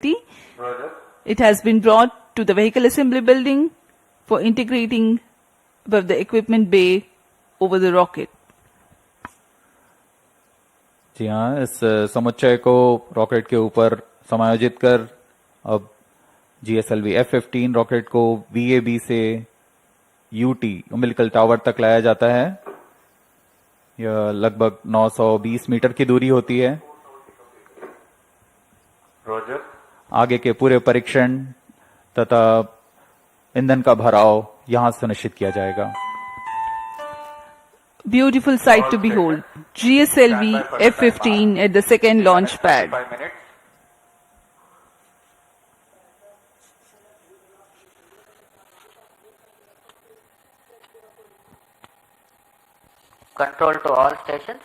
F50. It has been brought to the vehicle assembly building for integrating above the equipment bay over the rocket. जी हाँ, इस समुच्चय को rocket के ऊपर समायोजित कर अब GSLV-F15 रॉकेट को VAB से UT उम्बिलिकल टावर तक लाया जाता है। यह लगभग 920 मीटर की दूरी होती है। रोजर। आगे के पूरे परीक्षण तथा ईंधन का भराव यहां सुनिश्चित किया जाएगा। Beautiful sight to behold. GSLV-F15 at the second launch pad. 5 minutes. Control to all stations.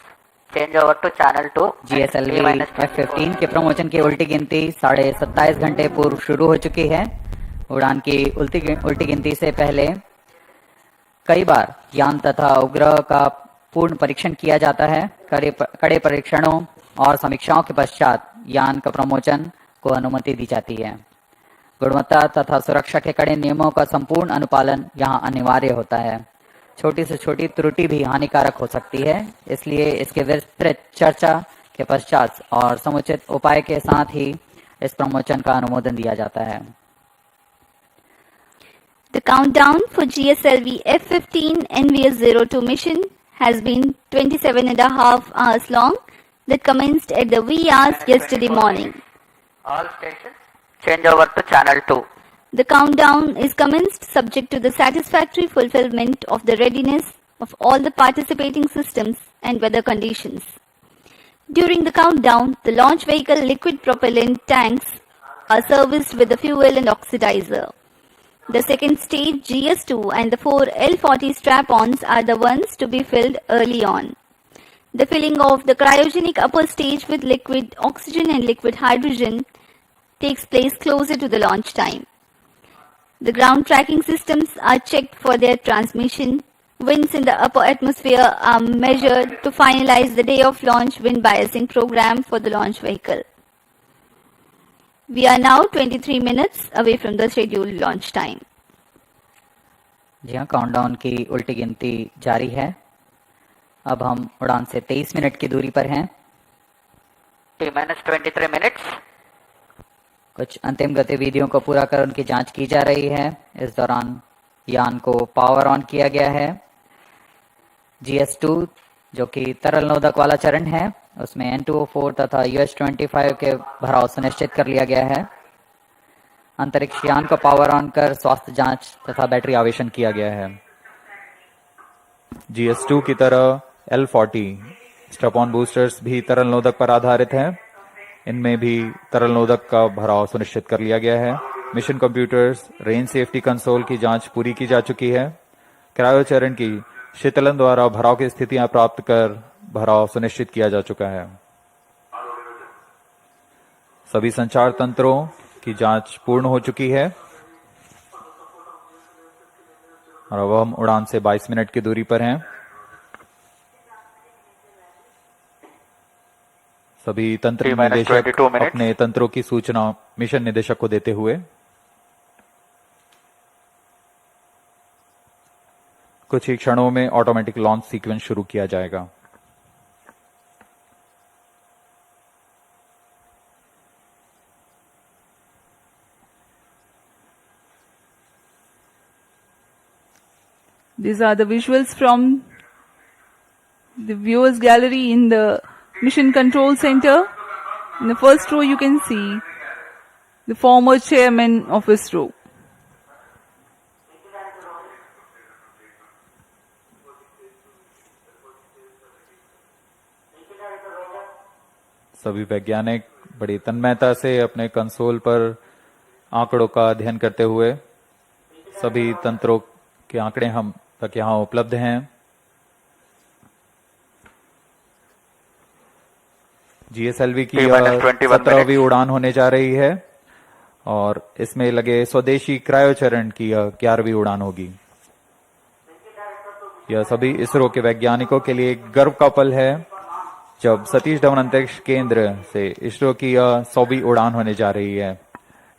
Change over to channel 2. GSLV-F15 के प्रमोशन की उल्टी गिनती 27.5 घंटे पूर्व शुरू हो चुकी है। उड़ान की उल्टी गिनती से पहले कई बार यान तथा उपग्रह का पूर्ण परीक्षण किया जाता है। कड़े परीक्षणों और समीक्षाओं के पश्चात यान का प्रमोशन को अनुमति दी जाती है। गुणवत्ता तथा सुरक्षा के कड़े नियमों का संपूर्ण अनुपालन यहाँ अनिवार्य होता है। छोटी से छोटी त्रुटि भी हानिकारक हो सकती है, इसलिए इसके विस्तृत चर्चा के पश्चात और समुचित उपाय के साथ ही इस प्रमोशन का अनुमोदन दिया जाता है। The countdown for GSLV-F15 NVS-02 mission has been 27.5 hours long that commenced at the wee hours yesterday morning. All stations. Change over to channel 2. The countdown is commenced subject to the satisfactory fulfillment of the readiness of all the participating systems and weather conditions. During the countdown, the launch vehicle liquid propellant tanks are serviced with the fuel and oxidizer. The second stage GS2 and the 4 L40 strap-ons are the ones to be filled early on. The filling of the cryogenic upper stage with liquid oxygen and liquid hydrogen takes place closer to the launch time. The ground tracking systems are checked for their transmission. Winds in the upper atmosphere are measured to finalize the day of launch wind biasing program for the launch vehicle. We are now 23 minutes away from the scheduled launch time. जी हाँ, countdown की उल्टी गिनती जारी है। अब हम उड़ान से 23 मिनट की दूरी पर हैं। T-23 minutes. कुछ अंतिम गतिविधियों को पूरा कर उनकी जांच की जा रही है। इस दौरान यान को पावर ऑन किया गया है। GS2 जो कि तरल नोदक वाला चरण है, उसमें N2O4 तथा US-25 के भराव सुनिश्चित कर लिया गया है। अंतरिक्ष यान को पावर ऑन कर स्वास्थ्य जांच तथा बैटरी आवेशन किया गया है। GS2 की तरह L40 स्ट्रैप-ऑन बूस्टर्स भी तरल नोदक पर आधारित हैं। इनमें भी तरल नोदक का भराव सुनिश्चित कर लिया गया है। Mission computers, range safety console की जांच पूरी की जा चुकी है। क्रायो चरण की शीतलन द्वारा भराव की स्थितियां प्राप्त कर भराव सुनिश्चित किया जा चुका है। सभी संचार तंत्रों की जांच पूर्ण हो चुकी है और अब हम उड़ान से 22 मिनट की दूरी पर हैं। सभी तंत्र निदेशक अपने तंत्रों की सूचना मिशन निदेशक को देते हुए कुछ ही क्षणों में ऑटोमेटिक लॉन्च सीक्वेंस शुरू किया जाएगा। These are the visuals from the viewers gallery in the Mission Control Center. In the first row you can see the former chairman of ISRO. सभी वैज्ञानिक बड़ी तन्मयता से अपने कंसोल पर आंकड़ों का अध्ययन करते हुए सभी तंत्रों के आंकड़े हम तक यहां उपलब्ध हैं। GSLV की 17वीं उड़ान होने जा रही है और इसमें लगे स्वदेशी क्रायोचरण की 11वीं उड़ान होगी। यह सभी इसरो के वैज्ञानिकों के लिए एक गर्व का पल है जब सतीश धवन अंतरिक्ष केंद्र से इसरो की 100वीं उड़ान होने जा रही है।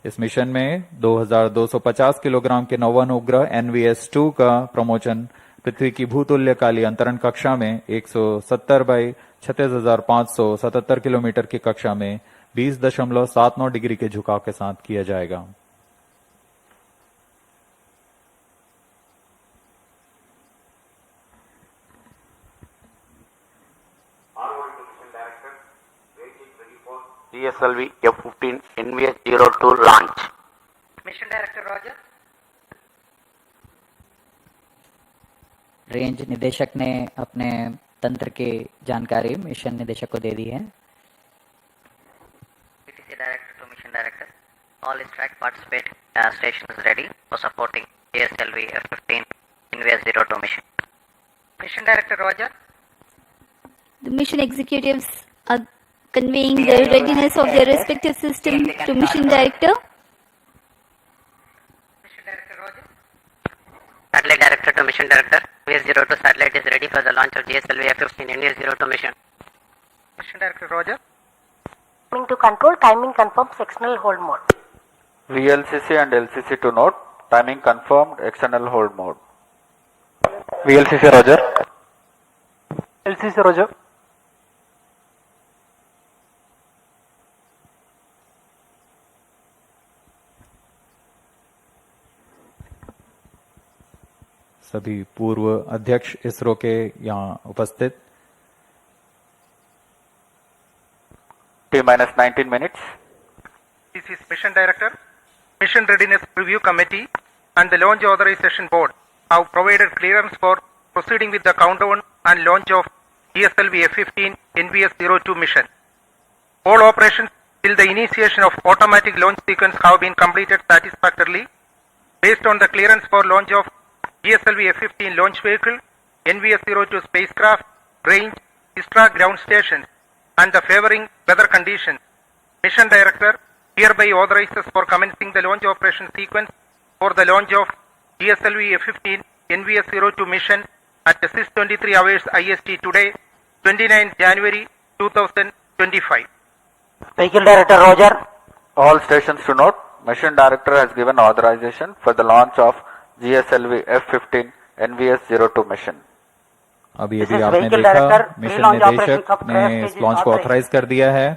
इस मिशन में 2250 किलोग्राम के नौवन उपग्रह NVS-2 का प्रमोशन पृथ्वी की भूतुल्यकालीन अंतरण कक्षा में 170 बाई 36,577 किलोमीटर की कक्षा में 20.79 डिग्री के झुकाव के साथ किया जाएगा। GSLV-F15 NVS-02 launch. Mission Director Roger. Range निदेशक ने अपने तंत्र की जानकारी मिशन निदेशक को दे दी है। PTC Director to Mission Director. All strike participate stations ready for supporting GSLV-F15 NVS-02 mission. Mission Director Roger. The mission executives are conveying the readiness of their respective system to Mission Director. Mission Director Roger. Satellite Director to Mission Director. NVS-02 satellite is ready for the launch of GSLV-F15 NVS-02 mission. Mission Director Roger. Coming to control, timing confirmed, external hold mode. VLCC and LCC to note, timing confirmed, external hold mode. VLCC Roger. LCC Roger. सभी पूर्व अध्यक्ष इसरो के यहाँ उपस्थित। T-19 minutes. This is Mission Director, Mission Readiness Review Committee and the Launch Authorization Board have provided clearance for proceeding with the countdown and launch of GSLV-F15 NVS-02 mission. All operations till the initiation of automatic launch sequence have been completed satisfactorily. Based on the clearance for launch of GSLV-F15 launch vehicle, NVS-02 spacecraft, range, ISRO ground stations, and the favoring weather conditions, Mission Director hereby authorizes for commencing the launch operation sequence for the launch of GSLV-F15 NVS-02 mission at 6:23 hours IST today, 29 January 2025. Vehicle Director Roger. All stations to note, Mission Director has given authorization for the launch of GSLV-F15 NVS-02 mission. अभी आपने देखा mission निदेशक ने इस launch को authorise कर दिया है।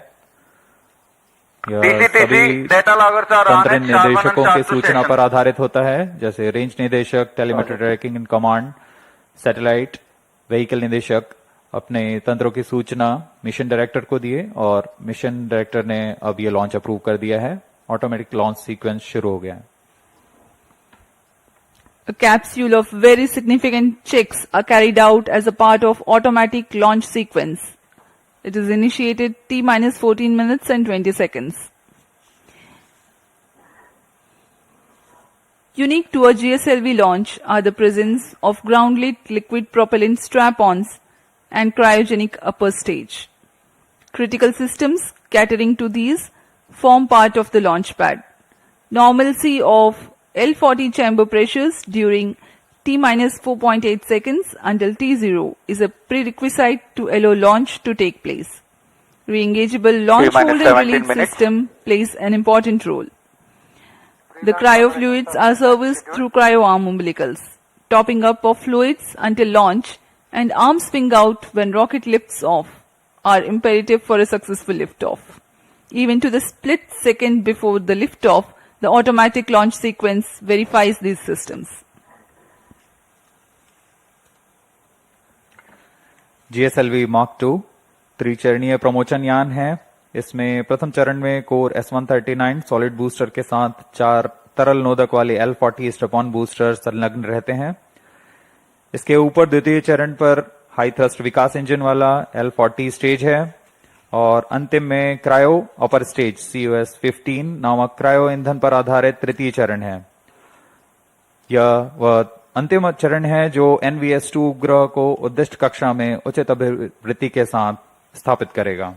यह सभी तंत्र निदेशकों की सूचना पर आधारित होता है, जैसे रेंज निदेशक, telemetry tracking in command, satellite, vehicle निदेशक अपने तंत्रों की सूचना मिशन डायरेक्टर को दिए और मिशन डायरेक्टर ने अब ये लॉन्च अप्रूव कर दिया है। ऑटोमेटिक लॉन्च सीक्वेंस शुरू हो गया है। A capsule of very significant checks are carried out as a part of automatic launch sequence. It is initiated T-14 minutes and 20 seconds. Unique to a GSLV launch are the presence of ground-lit liquid propellant strap-ons and cryogenic upper stage. Critical systems catering to these form part of the launch pad. Normalcy of L40 chamber pressures during T-4.8 seconds until T0 is a prerequisite to allow launch to take place. Re-engageable launch holder release system plays an important role. The cryofluids are serviced through cryo-arm umbilicals. Topping up of fluids until launch and arm swing out when rocket lifts off are imperative for a successful liftoff. Even to the split second before the liftoff, the automatic launch sequence verifies these systems. GSLV Mark II त्रिचरणीय प्रमोचन यान है। इसमें प्रथम चरण में core S139 solid booster के साथ 4 तरल नोदक वाले L40 स्ट्रैप-ऑन बूस्टर संलग्न रहते हैं। इसके ऊपर द्वितीय चरण पर हाई थ्रस्ट विकास इंजन वाला L40 स्टेज है और अंतिम में क्रायो अपर स्टेज COS-15 नामक क्रायो ईंधन पर आधारित तृतीय चरण है। यह वह अंतिम चरण है जो NVS-2 उपग्रह को उद्दिष्ट कक्षा में उचित अभिवृत्ति के साथ स्थापित करेगा।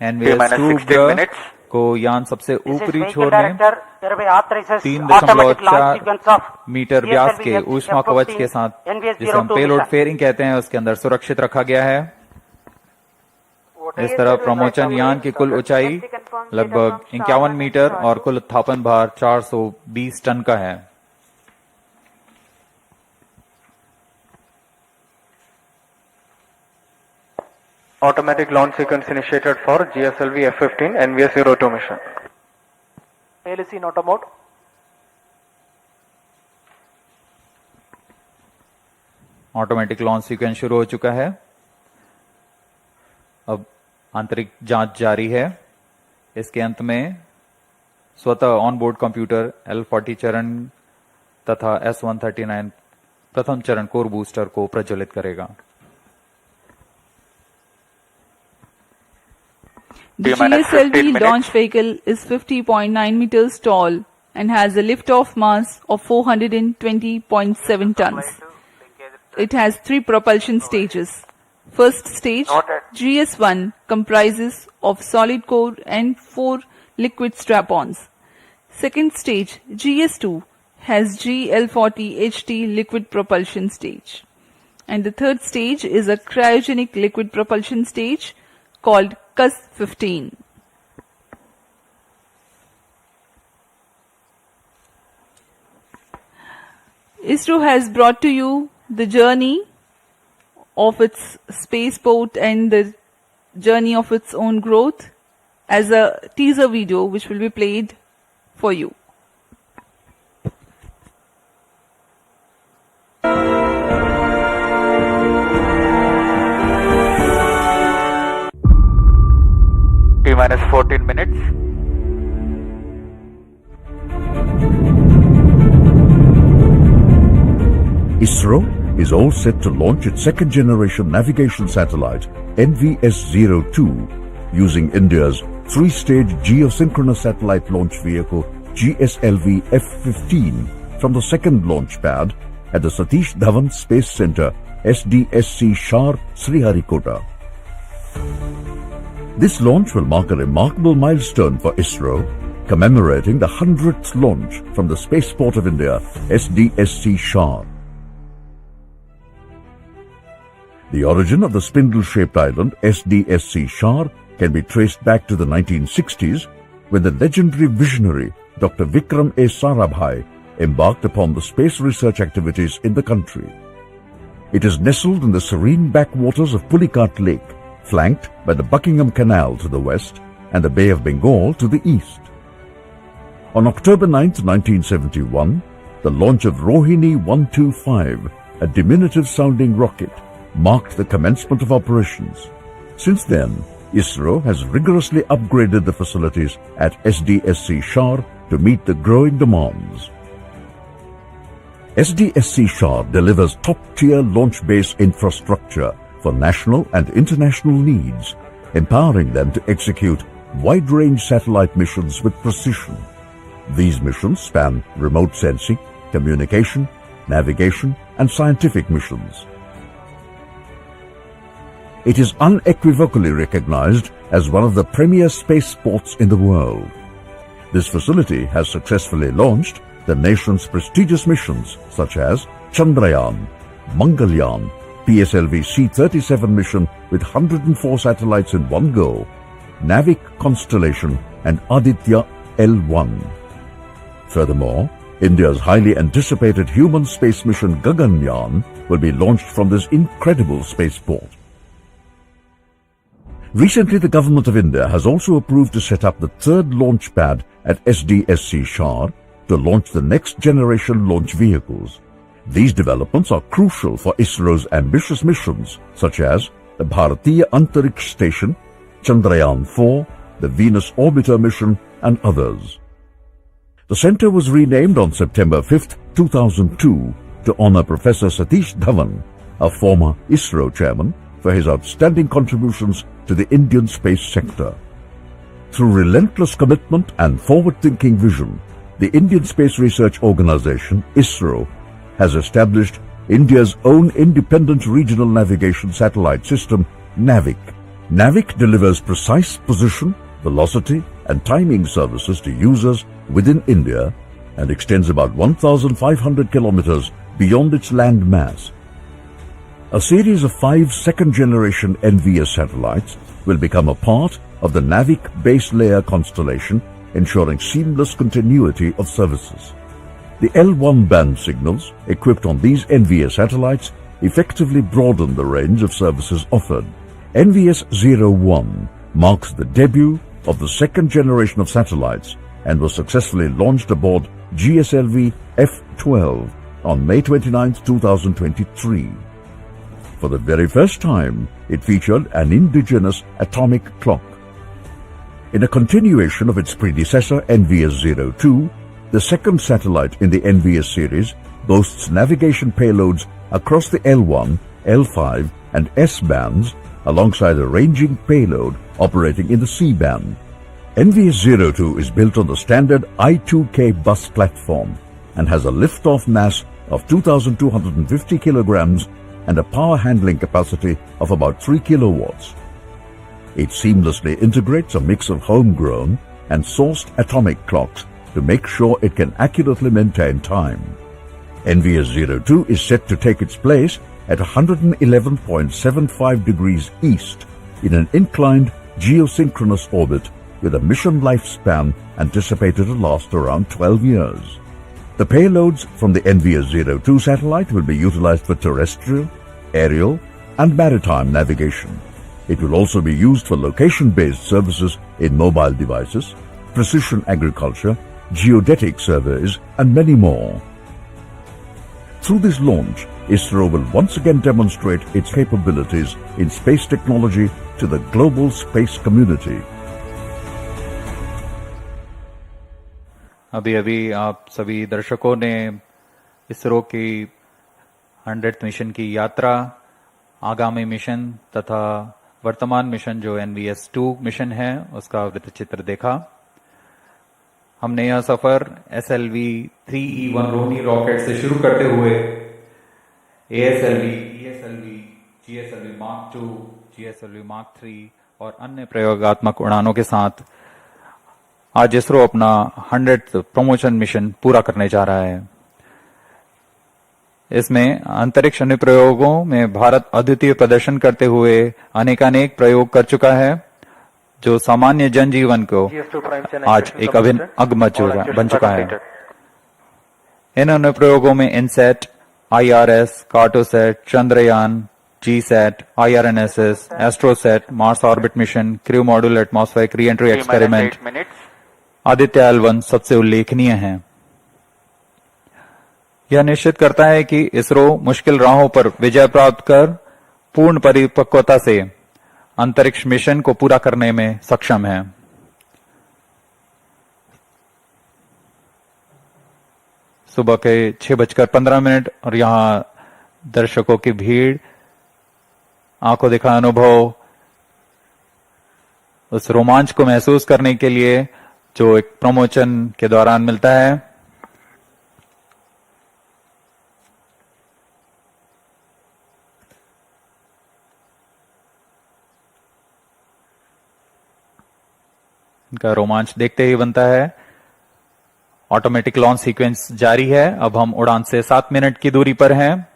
NVS-2 उपग्रह को यान सबसे ऊपरी छोर में 3.4 मीटर व्यास के ऊष्मा कवच के साथ, जिसे हम पेलोड फेयरिंग कहते हैं, उसके अंदर सुरक्षित रखा गया है। इस तरह प्रमोचन यान की कुल ऊंचाई लगभग 51 मीटर और कुल उत्थापन भार 420 टन का है। Automatic launch sequence initiated for GSLV-F15 NVS-02 mission. ALC in auto mode. Automatic launch sequence शुरू हो चुका है। अब आंतरिक जांच जारी है। इसके अंत में स्वतः ऑनबोर्ड कंप्यूटर L40 चरण तथा S139 प्रथम चरण कोर बूस्टर को प्रज्वलित करेगा। The GSLV launch vehicle is 50.9 meters tall and has a lift-off mass of 420.7 tons. It has 3 propulsion stages. First stage, GS1, comprises of solid core and 4 liquid strap-ons. Second stage, GS2, has GL40 HT liquid propulsion stage. And the third stage is a cryogenic liquid propulsion stage called GSLV-F15. ISRO has brought to you the journey of its spaceport and the journey of its own growth as a teaser video which will be played for you. T-minus 14 minutes. ISRO is all set to launch its second generation navigation satellite NVS-02 using India's 3-stage geosynchronous satellite launch vehicle GSLV-F15 from the second launch pad at the Satish Dhawan Space Center SDSC Shar, Sriharikota. This launch will mark a remarkable milestone for ISRO, commemorating the 100th launch from the Spaceport of India, SDSC Shar. The origin of the spindle-shaped island, SDSC Shar, can be traced back to the 1960s, when the legendary visionary Dr. Vikram A. Sarabhai embarked upon the space research activities in the country. It is nestled in the serene backwaters of Pulicat Lake, flanked by the Buckingham Canal to the west and the Bay of Bengal to the east. On October 9, 1971, the launch of Rohini 125, a diminutive-sounding rocket, marked the commencement of operations. Since then, ISRO has rigorously upgraded the facilities at SDSC Shar to meet the growing demands. SDSC Shar delivers top-tier launch base infrastructure for national and international needs, empowering them to execute wide-range satellite missions with precision. These missions span remote sensing, communication, navigation, and scientific missions. It is unequivocally recognized as one of the premier spaceports in the world. This facility has successfully launched the nation's prestigious missions such as Chandrayaan, Mangalyaan, PSLV C-37 mission with 104 satellites in one go, Navik Constellation and Aditya L1. Furthermore, India's highly anticipated human space mission Gaganyaan will be launched from this incredible spaceport. Recently, the Government of India has also approved to set up the third launch pad at SDSC Shar to launch the next generation launch vehicles. These developments are crucial for ISRO's ambitious missions such as the Bharatiya Antariksh Station, Chandrayaan 4, the Venus Orbiter mission and others. The center was renamed on September 5, 2002 to honor Professor Satish Dhawan, a former ISRO chairman, for his outstanding contributions to the Indian space sector. Through relentless commitment and forward-thinking vision, the Indian Space Research Organization, ISRO, has established India's own independent regional navigation satellite system, NAVIC. NAVIC delivers precise position, velocity, and timing services to users within India and extends about 1,500 kilometers beyond its land mass. A series of 5 second-generation NVS satellites will become a part of the NAVIC base layer constellation, ensuring seamless continuity of services. The L1 band signals equipped on these NVS satellites effectively broaden the range of services offered. NVS-01 marks the debut of the second generation of satellites and was successfully launched aboard GSLV-F15 on May 29, 2023. For the very first time, it featured an indigenous atomic clock. In a continuation of its predecessor NVS-02, the second satellite in the NVS series boasts navigation payloads across the L1, L5 and S bands alongside a ranging payload operating in the C band. NVS-02 is built on the standard I2K bus platform and has a liftoff mass of 2,250 kilograms and a power handling capacity of about 3 kilowatts. It seamlessly integrates a mix of homegrown and sourced atomic clocks to make sure it can accurately maintain time. NVS-02 is set to take its place at 111.75 degrees east in an inclined geosynchronous orbit with a mission lifespan anticipated to last around 12 years. The payloads from the NVS-02 satellite will be utilized for terrestrial, aerial, and maritime navigation. It will also be used for location-based services in mobile devices, precision agriculture, geodetic surveys, and many more. Through this launch, ISRO will once again demonstrate its capabilities in space technology to the global space community. अभी आप सभी दर्शकों ने इसरो की 100th mission की यात्रा, आगामी mission तथा वर्तमान मिशन जो NVS-2 मिशन है उसका वृत्तचित्र देखा। हमने यह सफर SLV-3E1 रोहिणी रॉकेट से शुरू करते हुए ASLV, ESLV, GSLV-Mark 2, GSLV-Mark 3 और अन्य प्रयोगात्मक उड़ानों के साथ आज इसरो अपना 100th प्रमोशन मिशन पूरा करने जा रहा है। इसमें अंतरिक्ष अनुप्रयोगों में भारत अद्वितीय प्रदर्शन करते हुए अनेकानेक प्रयोग कर चुका है, जो सामान्य जनजीवन को आज एक अभिन्न अंग बन चुका है। इन अनुप्रयोगों में INSAT, IRS, Cartosat, Chandrayaan, GSAT, IRNSS, Astrosat, Mars orbit mission, crew module atmospheric re entry experiment, Aditya L1 सबसे उल्लेखनीय है। यह निश्चित करता है कि इसरो मुश्किल राहों पर विजय प्राप्त कर पूर्ण परिपक्वता से अंतरिक्ष मिशन को पूरा करने में सक्षम है। सुबह के 6:15 और यहां दर्शकों की भीड़, आंखों देखा अनुभव, उस रोमांच को महसूस करने के लिए जो एक प्रमोशन के दौरान मिलता है। इनका रोमांच देखते ही बनता है। ऑटोमेटिक लॉन्च सीक्वेंस जारी है। अब हम उड़ान से 7 मिनट की दूरी पर हैं।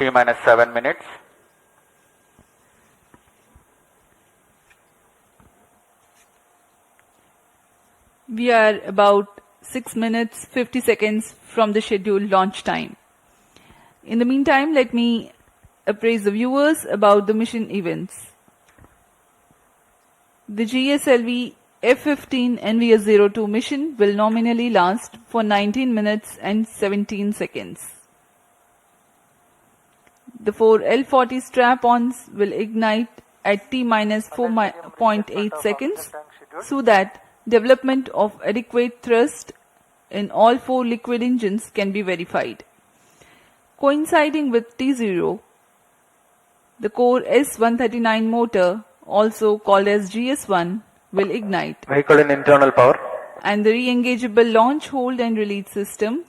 T-7 minutes. We are about 6 minutes 50 seconds from the scheduled launch time. In the meantime, let me appraise the viewers about the mission events. The GSLV-F15 NVS-02 mission will nominally last for 19 minutes and 17 seconds. The 4 L40 strap-ons will ignite at T-4.8 seconds so that development of adequate thrust in all 4 liquid engines can be verified. Coinciding with T0, the core S139 motor, also called as GS1, will ignite. Vehicle in internal power. And the re-engageable launch, hold and release system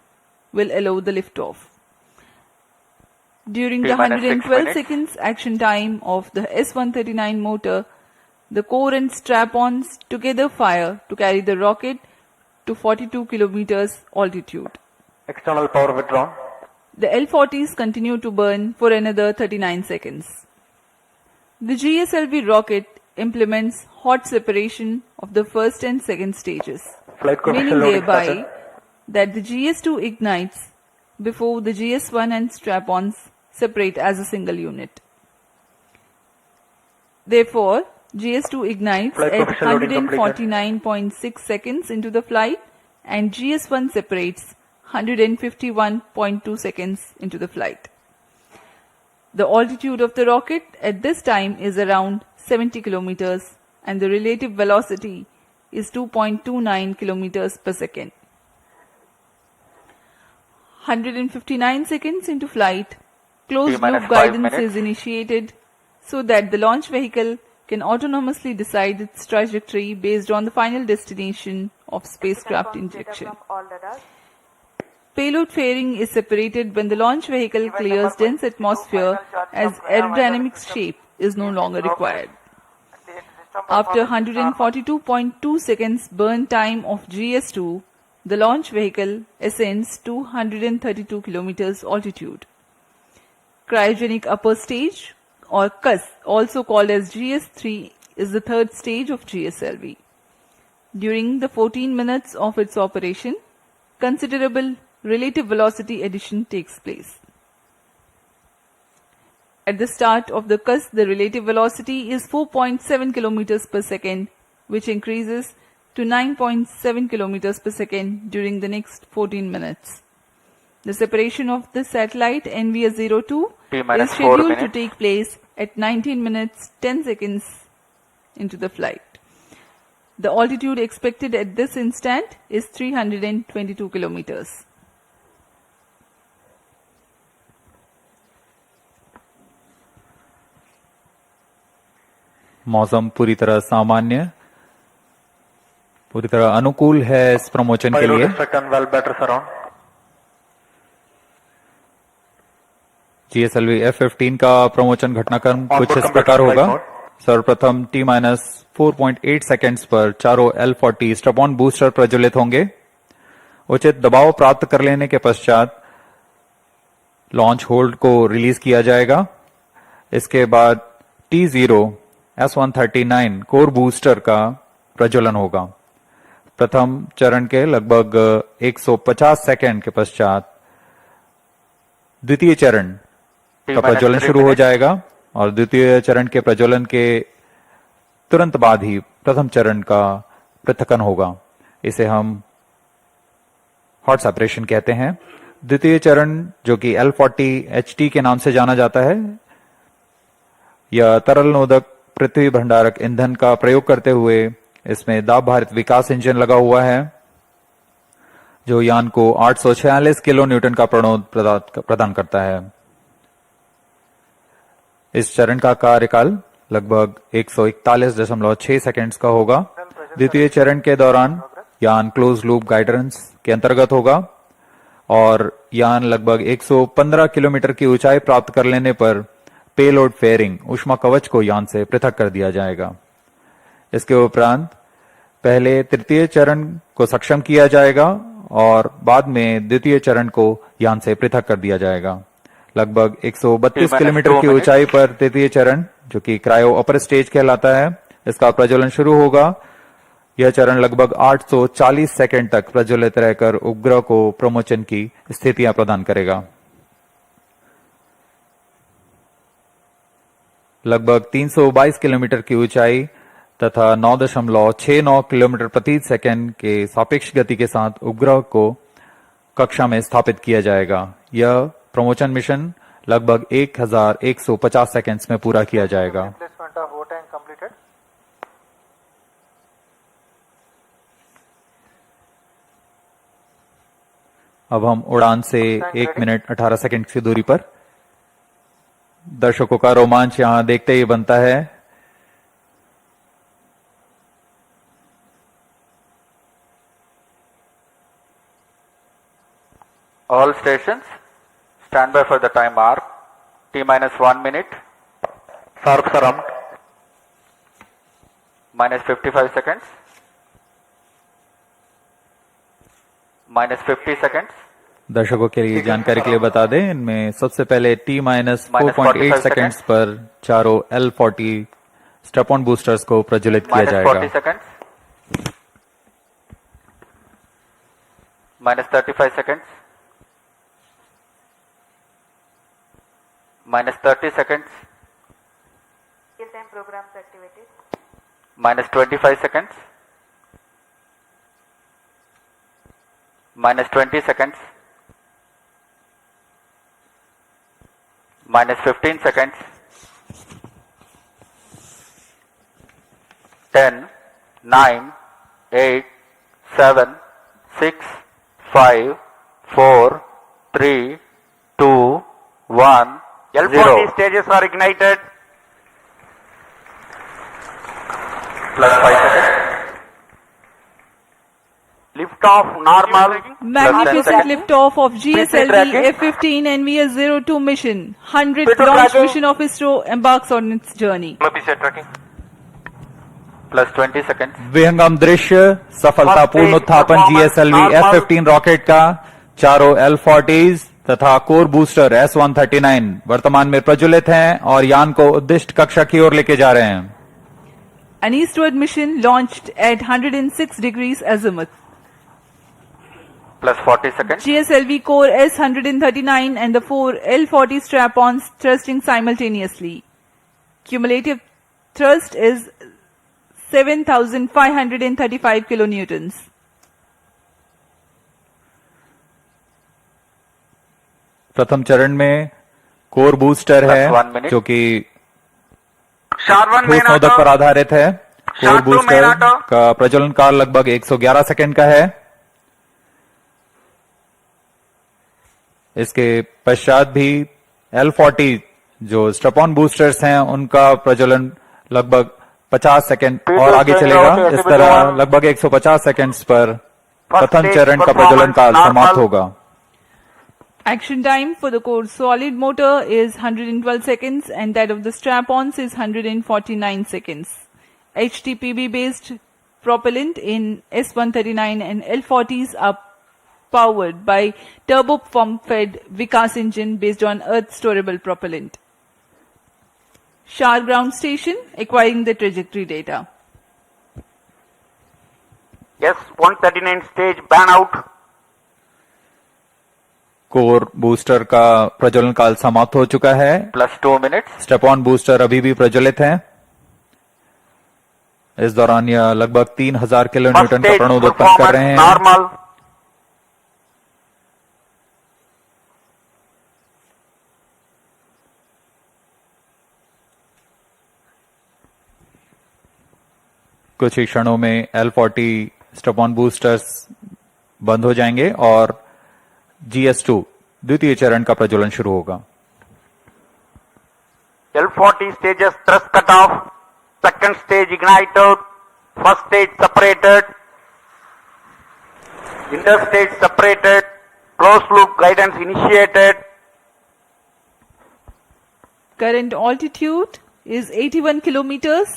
will allow the liftoff. During the 112 seconds action time of the S139 motor, the core and strap-ons together fire to carry the rocket to 42 kilometers altitude. External power withdrawn. The L40s continue to burn for another 39 seconds. The GSLV rocket implements hot separation of the first and second stages, meaning thereby that the GS2 ignites before the GS1 and strap-ons separate as a single unit. Therefore, GS2 ignites at 149.6 seconds into the flight and GS1 separates 151.2 seconds into the flight. The altitude of the rocket at this time is around 70 kilometers and the relative velocity is 2.29 kilometers per second. 159 seconds into flight, closed loop guidance is initiated so that the launch vehicle can autonomously decide its trajectory based on the final destination of spacecraft injection. Payload fairing is separated when the launch vehicle clears dense atmosphere as aerodynamic shape is no longer required. After 142.2 seconds burn time of GS2, the launch vehicle ascends to 132 kilometers altitude. Cryogenic upper stage or CUS, also called as GS3, is the third stage of GSLV. During the 14 minutes of its operation, considerable relative velocity addition takes place. At the start of the CUS, the relative velocity is 4.7 kilometers per second, which increases to 9.7 kilometers per second during the next 14 minutes. The separation of the satellite NVS-02 is scheduled to take place at 19 minutes 10 seconds into the flight. The altitude expected at this instant is 322 kilometers. मौसम पूरी तरह सामान्य, पूरी तरह अनुकूल है इस promotion के लिए। GSLV F15 का प्रमोशन घटनाक्रम कुछ इस प्रकार होगा। सर्वप्रथम T-4.8 सेकेंड्स पर चारों L40 स्ट्रप-ऑन बूस्टर प्रज्वलित होंगे। उचित दबाव प्राप्त कर लेने के पश्चात लॉन्च होल्ड को रिलीज किया जाएगा। इसके बाद T0 S139 कोर बूस्टर का प्रज्वलन होगा। प्रथम चरण के लगभग 150 सेकेंड के पश्चात द्वितीय चरण का प्रज्वलन शुरू हो जाएगा और द्वितीय चरण के प्रज्वलन के तुरंत बाद ही प्रथम चरण का पृथक्करण होगा। इसे हम हॉट सेपरेशन कहते हैं। द्वितीय चरण, जो कि L40HT के नाम से जाना जाता है, यह तरल नोदक पृथ्वी भंडारक ईंधन का प्रयोग करते हुए इसमें दाब भारित विकास इंजन लगा हुआ है, जो यान को 846 किलो न्यूटन का प्रणोद प्रदान करता है। इस चरण का कार्यकाल लगभग 141.6 सेकेंड्स का होगा। द्वितीय चरण के दौरान यान क्लोज लूप गाइडेंस के अंतर्गत होगा और यान लगभग 115 किलोमीटर की ऊंचाई प्राप्त कर लेने पर पेलोड फेयरिंग ऊष्मा कवच को यान से पृथक कर दिया जाएगा। इसके उपरांत पहले तृतीय चरण को सक्षम किया जाएगा और बाद में द्वितीय चरण को यान से पृथक कर दिया जाएगा। लगभग 132 किलोमीटर की ऊंचाई पर तृतीय चरण, जो कि क्रायो अपर स्टेज कहलाता है, इसका प्रज्वलन शुरू होगा। यह चरण लगभग 840 सेकेंड तक प्रज्वलित रहकर उपग्रह को प्रमोशन की स्थितियां प्रदान करेगा। लगभग 322 किलोमीटर की ऊंचाई तथा 9.69 किलोमीटर प्रति सेकंड के सापेक्ष गति के साथ उपग्रह को कक्षा में स्थापित किया जाएगा। यह प्रमोशन मिशन लगभग 1150 सेकंड्स में पूरा किया जाएगा। अब हम उड़ान से 1 मिनट 18 सेकंड की दूरी पर। दर्शकों का रोमांच यहां देखते ही बनता है। All stations, stand by for the time mark. T-1 minute. Sharp surround. -55 seconds. -50 seconds. दर्शकों के लिए जानकारी के लिए बता दें, इनमें सबसे पहले T माइनस 4.8 सेकेंड्स पर चारों L40 स्टेप ऑन बूस्टर्स को प्रज्वलित किया जाएगा। -40 seconds, -35 seconds, -30 seconds, -25 seconds, -20 seconds, -15 seconds, 10, 9, 8, 7, 6, 5, 4, 3, 2, 1, L40 stages are ignited. plus 5 seconds, Lift off normal. Magnificent seconds. liftoff of tracking. GSLV-F15 NVS-02 mission. 100th Speed launch tracking. mission of ISRO embarks on its journey. tracking. plus 20 seconds, विहंगम दृश्य, सफलतापूर्ण उत्थापन GSLV-F15 rocket का चारों L40s तथा core booster S139 वर्तमान में प्रज्वलित हैं और यान को उद्दिष्ट कक्षा की ओर लेके जा रहे हैं। An eastward mission launched at 106 degrees azimuth. plus 40 seconds, GSLV core S139 and the 4 L40 strap-ons thrusting simultaneously. Cumulative thrust is 7,535 kilonewtons. प्रथम चरण में कोर बूस्टर Plus है 1 minute. जो कि Sharvan ठोस नोदक पर आधारित है। Core Sharp to booster main auto. का प्रज्वलन काल लगभग 111 सेकंड का है। इसके पश्चात भी L40 जो स्टेप ऑन बूस्टर्स हैं उनका प्रज्वलन लगभग 50 सेकंड और आगे चलेगा। इस तरह लगभग 150 सेकंड्स पर प्रथम चरण का प्रज्वलन काल समाप्त होगा। Action time for the core solid motor is 112 seconds and that of the strap-ons is 149 seconds. HTPB based propellant in S139 and L40s are powered by turbopump-fed Vikas engine based on earth storable propellant. Shar ground station acquiring the trajectory data. S139 stage ban out. Core booster का प्रज्वलन काल समाप्त हो चुका है। plus 2 minutes, step on booster अभी भी प्रज्वलित है। इस दौरान यह लगभग 3000 किलो First न्यूटन का stage प्रणोद उत्पन्न कर रहे performance हैं। normal. कुछ ही क्षणों में L40 स्टेप ऑन बूस्टर्स बंद हो जाएंगे और GS2 द्वितीय चरण का प्रज्वलन शुरू होगा। L40 stages thrust cut off. Second stage ignited. First stage separated. Interstage separated. Closed loop guidance initiated. Current altitude is 81 kilometers.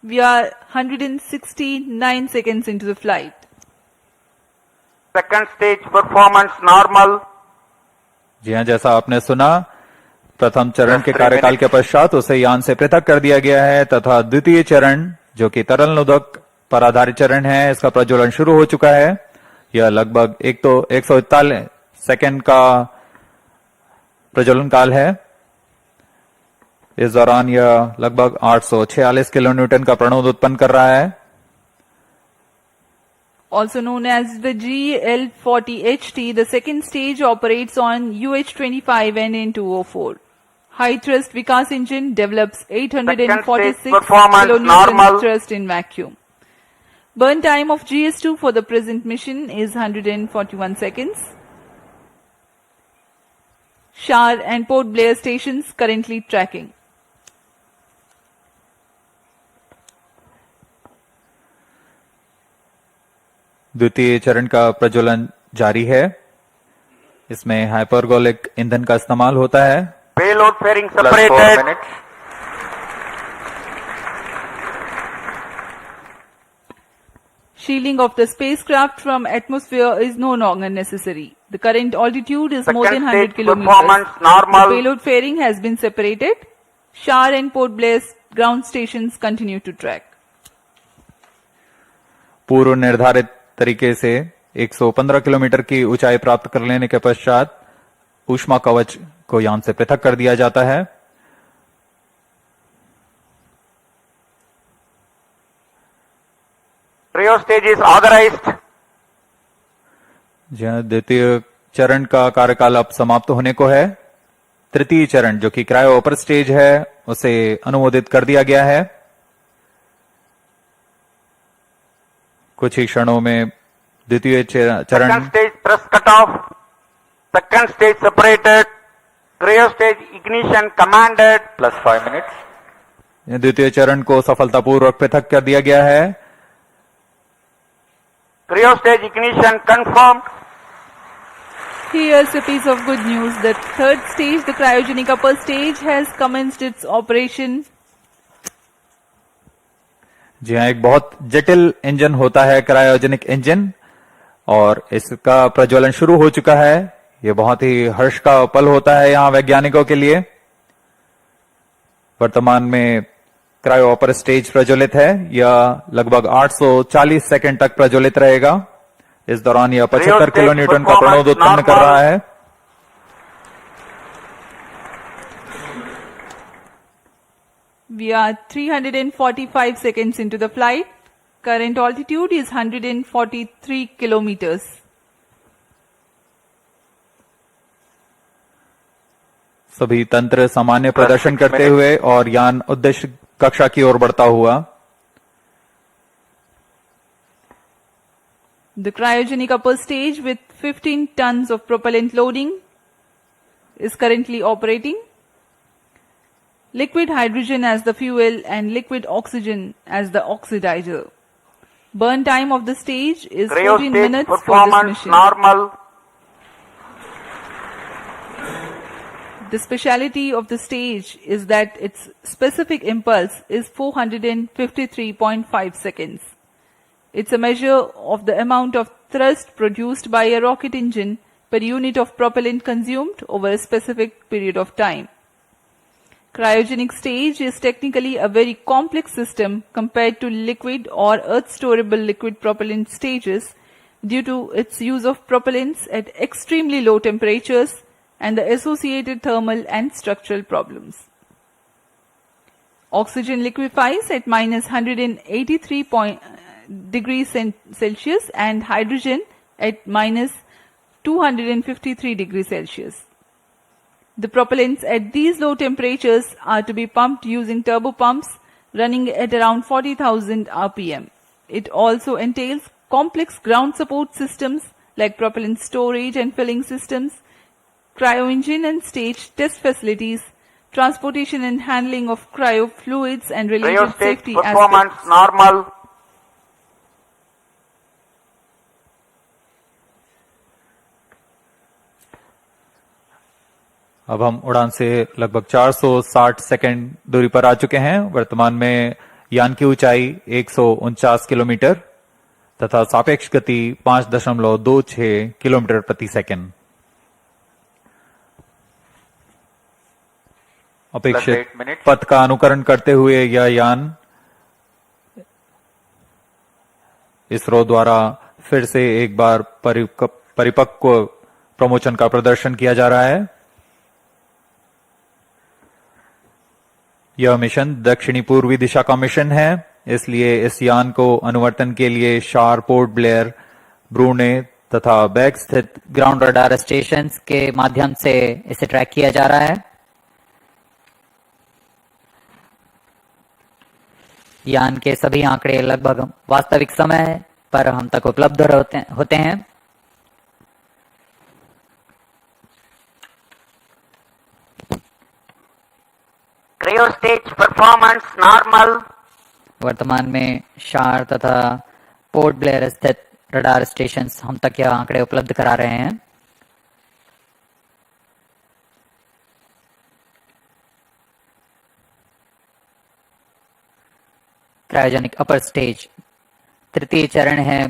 We are 169 seconds into the flight. Second stage performance normal. जी हाँ, जैसा आपने सुना, प्रथम चरण के 3 कार्यकाल minutes. के पश्चात उसे यान से पृथक कर दिया गया है तथा द्वितीय चरण जो कि तरल नोदक पर आधारित चरण है, इसका प्रज्वलन शुरू हो चुका है। यह लगभग 141 सेकंड का प्रज्वलन काल है। इस दौरान यह लगभग 846 किलो न्यूटन का प्रणोद उत्पन्न कर रहा है। Also known as the GL40HT, the second stage operates on UH-25 and N204. High thrust Vikas engine develops 846 performance kilonewton normal. thrust in vacuum. Burn time of GS2 for the present mission is 141 seconds. Shar and Port Blair stations currently tracking. द्वितीय चरण का प्रज्वलन जारी है। इसमें hypergolic ईंधन का इस्तेमाल होता है। Payload fairing plus 4 separated. minutes, Shielding of the spacecraft from atmosphere is no longer necessary. The current altitude is more Second than 100 stage kilometers. performance normal. The payload fairing has been separated. Shar and Port Blair ground stations continue to track. पूर्व निर्धारित तरीके से 115 kilometre की ऊंचाई प्राप्त कर लेने के पश्चात ऊष्मा कवच को यान से पृथक कर दिया जाता है। Trio stage is authorized. जहां द्वितीय चरण का कार्यकाल अब समाप्त होने को है। तृतीय चरण जो कि क्रायो अपर स्टेज है उसे अनुमोदित कर दिया गया है। कुछ ही क्षणों में द्वितीय चरण Second stage press cutoff. Second stage separated. Trio stage ignition commanded. +5 minutes. द्वितीय चरण को सफलतापूर्वक पृथक कर दिया गया है। Trio stage ignition confirmed. Here's a piece of good news. The third stage, the cryogenic upper stage, has commenced its operation. जी हाँ, एक बहुत जटिल इंजन होता है क्रायोजेनिक इंजन और इसका प्रज्वलन शुरू हो चुका है। यह बहुत ही हर्ष का पल होता है यहाँ वैज्ञानिकों के लिए। वर्तमान में क्रायो अपर स्टेज प्रज्वलित है। यह लगभग 840 सेकंड तक प्रज्वलित रहेगा। इस दौरान यह 75 किलो न्यूटन का प्रणोद उत्पन्न कर रहा है। We are 345 seconds into the flight. Current altitude is 143 kilometers. सभी तंत्र सामान्य प्रदर्शन करते हुए और यान उद्देश्य कक्षा की ओर बढ़ता हुआ। The cryogenic upper stage with 15 tons of propellant loading is currently operating. Liquid hydrogen as the fuel and liquid oxygen as the oxidizer. Burn time of the stage is Trio 14 stage minutes for this performance mission. normal. The speciality of the stage is that its specific impulse is 453.5 seconds. It's a measure of the amount of thrust produced by a rocket engine per unit of propellant consumed over a specific period of time. Cryogenic stage is technically a very complex system compared to liquid or earth-storable liquid propellant stages due to its use of propellants at extremely low temperatures and the associated thermal and structural problems. Oxygen liquefies at minus 183 degrees Celsius and hydrogen at minus 253 degrees Celsius. The propellants at these low temperatures are to be pumped using turbo pumps running at around 40,000 RPM. It also entails complex ground support systems like propellant storage and filling systems, cryo engine and stage test facilities, transportation and handling of cryo fluids and Trio related stage safety performance aspects. normal. अब हम उड़ान से लगभग 460 second दूरी पर आ चुके हैं। वर्तमान में यान की ऊंचाई 149 किलोमीटर तथा सापेक्ष गति 5.26 किलोमीटर प्रति सेकंड। अपेक्षित पथ का अनुकरण करते हुए यह यान इसरो द्वारा फिर से एक बार परिपक्व प्रमोशन का प्रदर्शन किया जा रहा है। यह मिशन दक्षिणी पूर्वी दिशा का मिशन है, इसलिए इस यान को अनुवर्तन के लिए शार, पोर्ट ब्लेयर, ब्रूने तथा बैग स्थित ग्राउंड रडार स्टेशन के माध्यम से इसे ट्रैक किया जा रहा है। यान के सभी आंकड़े लगभग वास्तविक समय पर हम तक उपलब्ध होते हैं। Trio stage performance normal. वर्तमान में शार तथा पोर्ट ब्लेयर स्थित रडार स्टेशन हम तक यह आंकड़े उपलब्ध करा रहे हैं। क्रायोजेनिक अपर स्टेज तृतीय चरण है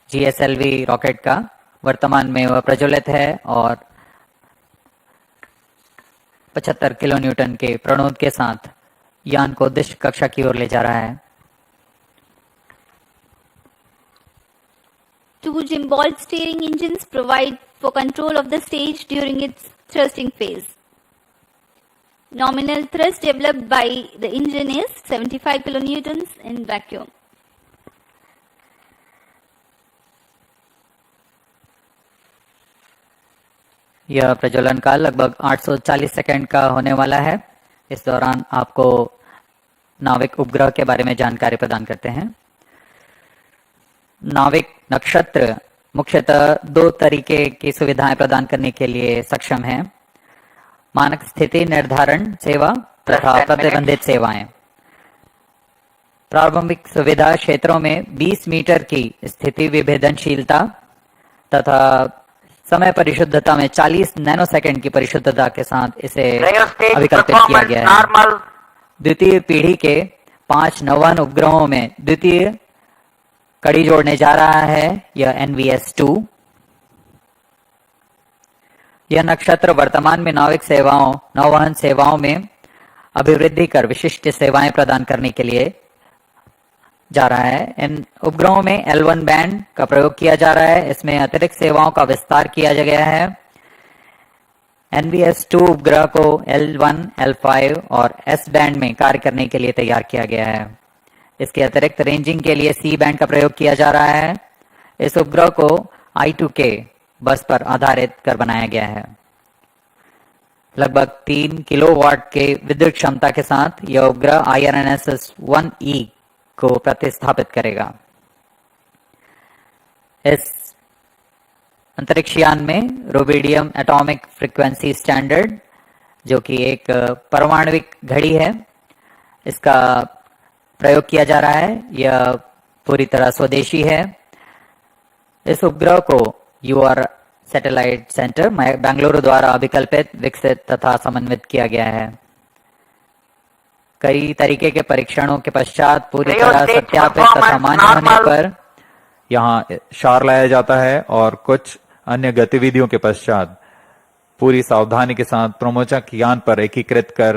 GSLV रॉकेट का वर्तमान में वह प्रज्वलित है और 75 किलो न्यूटन के प्रणोद के साथ यान को उद्देश्य कक्षा की ओर ले जा रहा है। Two gimbal steering engines provide for control of the stage during its thrusting phase. Nominal thrust developed by the engine is 75 kilonewtons in vacuum. यह प्रज्वलन काल लगभग 840 सेकंड का होने वाला है। इस दौरान आपको नाविक उपग्रह के बारे में जानकारी प्रदान करते हैं। नाविक नक्षत्र मुख्यतः दो तरीके की सुविधाएं प्रदान करने के लिए सक्षम है: मानक स्थिति निर्धारण सेवा तथा प्रतिबंधित सेवाएं। प्रारंभिक सुविधा क्षेत्रों में 20 मीटर की स्थिति विभेदनशीलता तथा समय परिशुद्धता में 40 नैनोसेकंड की परिशुद्धता के साथ इसे अभिकल्पित किया गया है। द्वितीय पीढ़ी के 5 नौवहन उपग्रहों में द्वितीय कड़ी जोड़ने जा रहा है यह NVS-2। यह नक्षत्र वर्तमान में नाविक सेवाओं नौवहन सेवाओं में अभिवृद्धि कर विशिष्ट सेवाएं प्रदान करने के लिए जा रहा है। इन उपग्रहों में L1 बैंड का प्रयोग किया जा रहा है। इसमें अतिरिक्त सेवाओं का विस्तार किया गया है। NVS-2 उपग्रह को L1, L5 और S बैंड में कार्य करने के लिए तैयार किया गया है। इसके अतिरिक्त रेंजिंग के लिए C बैंड का प्रयोग किया जा रहा है। इस उपग्रह को I2K बस पर आधारित कर बनाया गया है। लगभग 3 किलोवाट के विद्युत क्षमता के साथ यह उपग्रह IRNSS-1E को प्रतिस्थापित करेगा। इस अंतरिक्ष यान में रुबिडियम एटॉमिक फ्रीक्वेंसी स्टैंडर्ड, जो कि एक परमाणविक घड़ी है, इसका प्रयोग किया जा रहा है। यह पूरी तरह स्वदेशी है। इस उपग्रह को UR सैटेलाइट सेंटर बेंगलुरु द्वारा अभिकल्पित, विकसित तथा समन्वित किया गया है। कई तरीके के परीक्षणों के पश्चात पूरी तरह सत्यापित तथा मान्य होने पर यहाँ शार लाया जाता है और कुछ अन्य गतिविधियों के पश्चात पूरी सावधानी के साथ प्रमोचक यान पर एकीकृत कर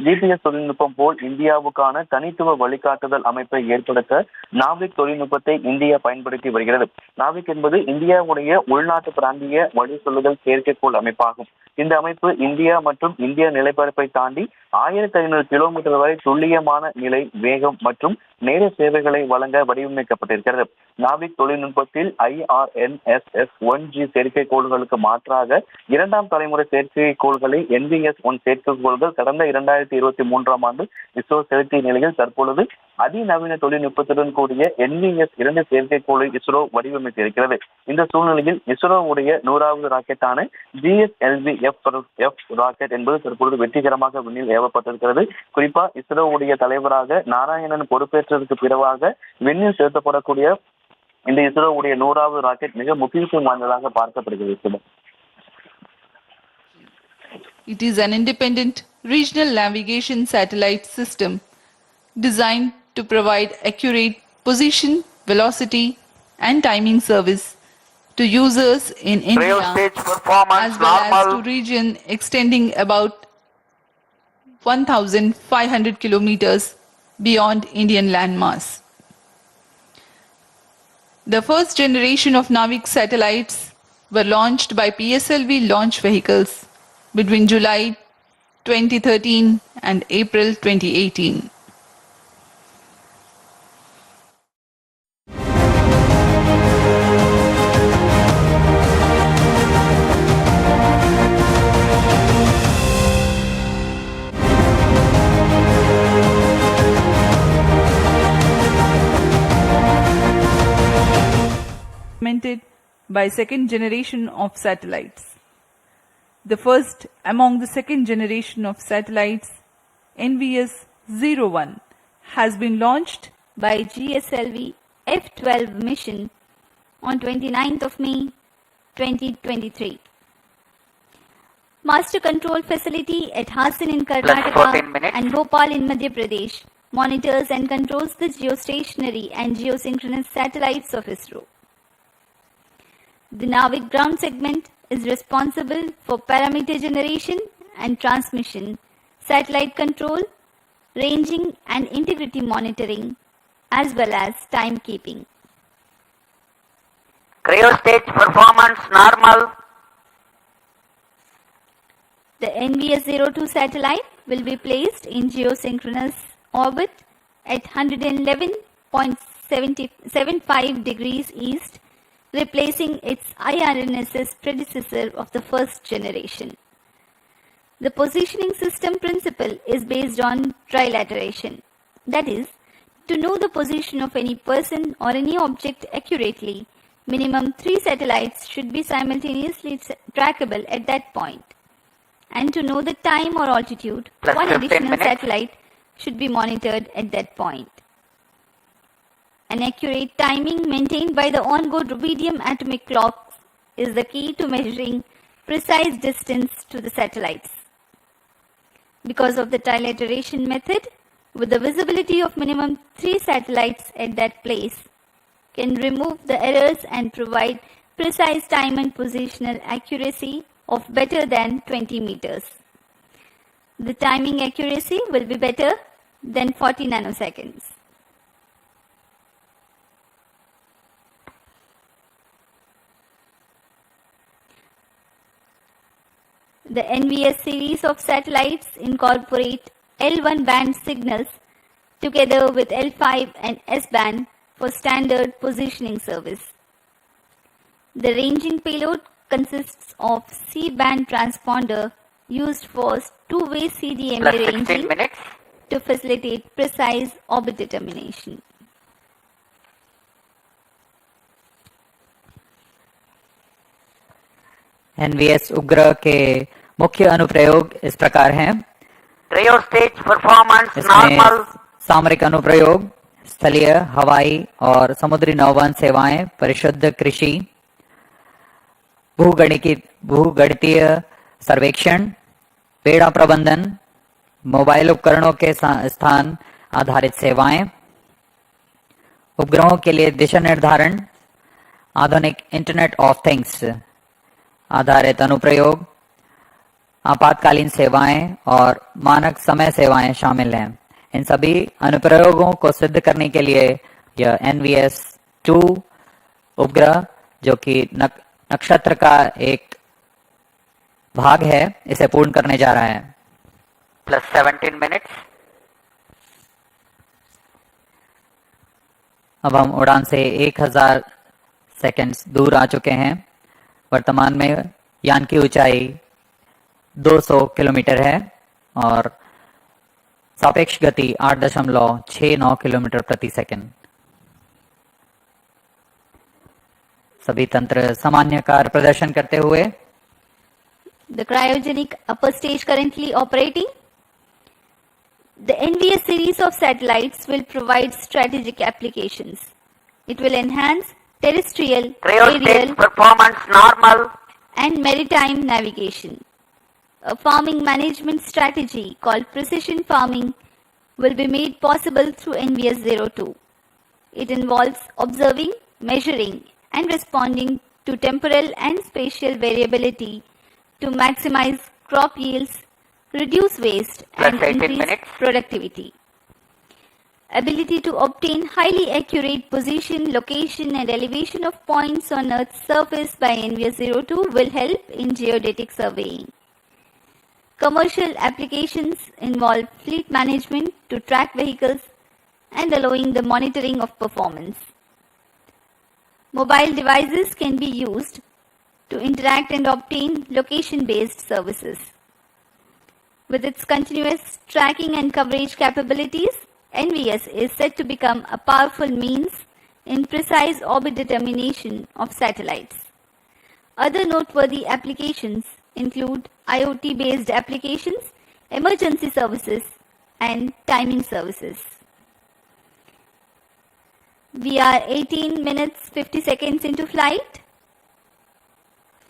ஜிபிஎஸ் தொழில்நுட்பம் போல் இந்தியாவுக்கான தனித்துவ வழிகாட்டுதல் அமைப்பை ஏற்படுத்த நாவிக் தொழில்நுட்பத்தை இந்தியா பயன்படுத்தி வருகிறது. நாவிக் என்பது இந்தியாவுடைய உள்நாட்டு பிராந்திய வழி சொல்லுதல் செயற்கைக்கோள் அமைப்பாகும். இந்த அமைப்பு இந்தியா மற்றும் இந்திய நிலப்பரப்பை தாண்டி 1500 கிலோமீட்டர் வரை துல்லியமான நிலை, வேகம் மற்றும் நேர சேவைகளை வழங்க வடிவமைக்கப்பட்டிருக்கிறது. நாவிக் தொழில்நுட்பத்தில் IRNSS-1G செயற்கைக்கோள்களுக்கு மாற்றாக இரண்டாம் தலைமுறை செயற்கைக்கோள்களை NVS-1 செயற்கைக்கோள்கள் கடந்த 2023ஆம் ஆண்டு இஸ்ரோ செலுத்திய நிலையில் தற்பொழுது அதிநவீன தொழில்நுட்பத்துடன் கூடிய NVS-2 செயற்கைக்கோளை இஸ்ரோ வடிவமைத்திருக்கிறது. இந்த சூழ்நிலையில் இஸ்ரோவுடைய 100வது ராக்கெட்டான GSLV-F ராக்கெட் என்பது தற்பொழுது வெற்றிகரமாக விண்ணில் ஏவப்பட்டிருக்கிறது. குறிப்பா இஸ்ரோவுடைய தலைவராக நாராயணன் பொறுப்பேற்றதற்கு பிறகாக விண்ணில் செலுத்தப்படக்கூடிய இந்த இஸ்ரோவுடைய 100வது ராக்கெட் மிக முக்கியத்துவம் வாய்ந்ததாக பார்க்கப்படுகிறது. It is an independent regional navigation satellite system designed to provide accurate position, velocity and timing service to users in India as well as to region extending about 1,500 kilometers beyond Indian landmass. The first generation of Navik satellites were launched by PSLV launch vehicles between July 2013 and April 2018. Implemented by second generation of satellites. The first among the second generation of satellites, NVS-01, has been launched by GSLV-F15 mission on 29th of May 2023. Master control facility at Hassan in Karnataka and Bhopal in Madhya Pradesh monitors and controls the geostationary and geosynchronous satellites of ISRO. The Navik ground segment is responsible for parameter generation and transmission, satellite control, ranging and integrity monitoring, as well as timekeeping. Cryo stage performance normal. The NVS-02 satellite will be placed in geosynchronous orbit at 111.75 degrees east, replacing its IRNSS predecessor of the first generation. The positioning system principle is based on trilateration. That is, to know the position of any person or any object accurately, minimum 3 satellites should be simultaneously trackable at that point. And to know the time or altitude, one additional satellite should be monitored at that point. An accurate timing maintained by the on-board rubidium atomic clocks is the key to measuring precise distance to the satellites. Because of the trilateration method, with the visibility of minimum 3 satellites at that place, can remove the errors and provide precise time and positional accuracy of better than 20 meters. The timing accuracy will be better than 40 nanoseconds. The NVS series of satellites incorporate L1 band signals together with L5 and S band for standard positioning service. The ranging payload consists of C-band transponder used for two-way CDMA ranging to facilitate precise orbit determination. NVS उग्र के मुख्य अनुप्रयोग इस प्रकार हैं। Cryo stage performance normal. सामरिक अनुप्रयोग, स्थलीय, हवाई और समुद्री नौवहन सेवाएं, परिशुद्ध कृषि, भूगणितीय सर्वेक्षण, पेड़ा प्रबंधन, मोबाइल उपकरणों के स्थान आधारित सेवाएं, उपग्रहों के लिए दिशा निर्धारण, आधुनिक इंटरनेट ऑफ थिंग्स आधारित अनुप्रयोग, आपातकालीन सेवाएं और मानक समय सेवाएं शामिल हैं। इन सभी अनुप्रयोगों को सिद्ध करने के लिए यह NVS-2 उपग्रह, जो कि नक्षत्र का एक भाग है, इसे पूर्ण करने जा रहा है। Plus 17 minutes. अब हम उड़ान से 1000 सेकंड्स दूर आ चुके हैं। वर्तमान में यान की ऊंचाई 200 किलोमीटर है और सापेक्ष गति 8.69 किलोमीटर प्रति सेकंड। सभी तंत्र सामान्य कार्य प्रदर्शन करते हुए The cryogenic upper stage currently operating. The NVS series of satellites will provide strategic applications. It will enhance terrestrial, aerial, performance normal, and maritime navigation. A farming management strategy called precision farming will be made possible through NVS-02. It involves observing, measuring, and responding to temporal and spatial variability to maximize crop yields, reduce waste, and increase productivity. Ability to obtain highly accurate position, location, and elevation of points on Earth's surface by NVS-02 will help in geodetic surveying. Commercial applications involve fleet management to track vehicles and allowing the monitoring of performance. Mobile devices can be used to interact and obtain location-based services. With its continuous tracking and coverage capabilities, NVS is set to become a powerful means in precise orbit determination of satellites. Other noteworthy applications include IoT-based applications, emergency services, and timing services. We are 18 minutes 50 seconds into flight.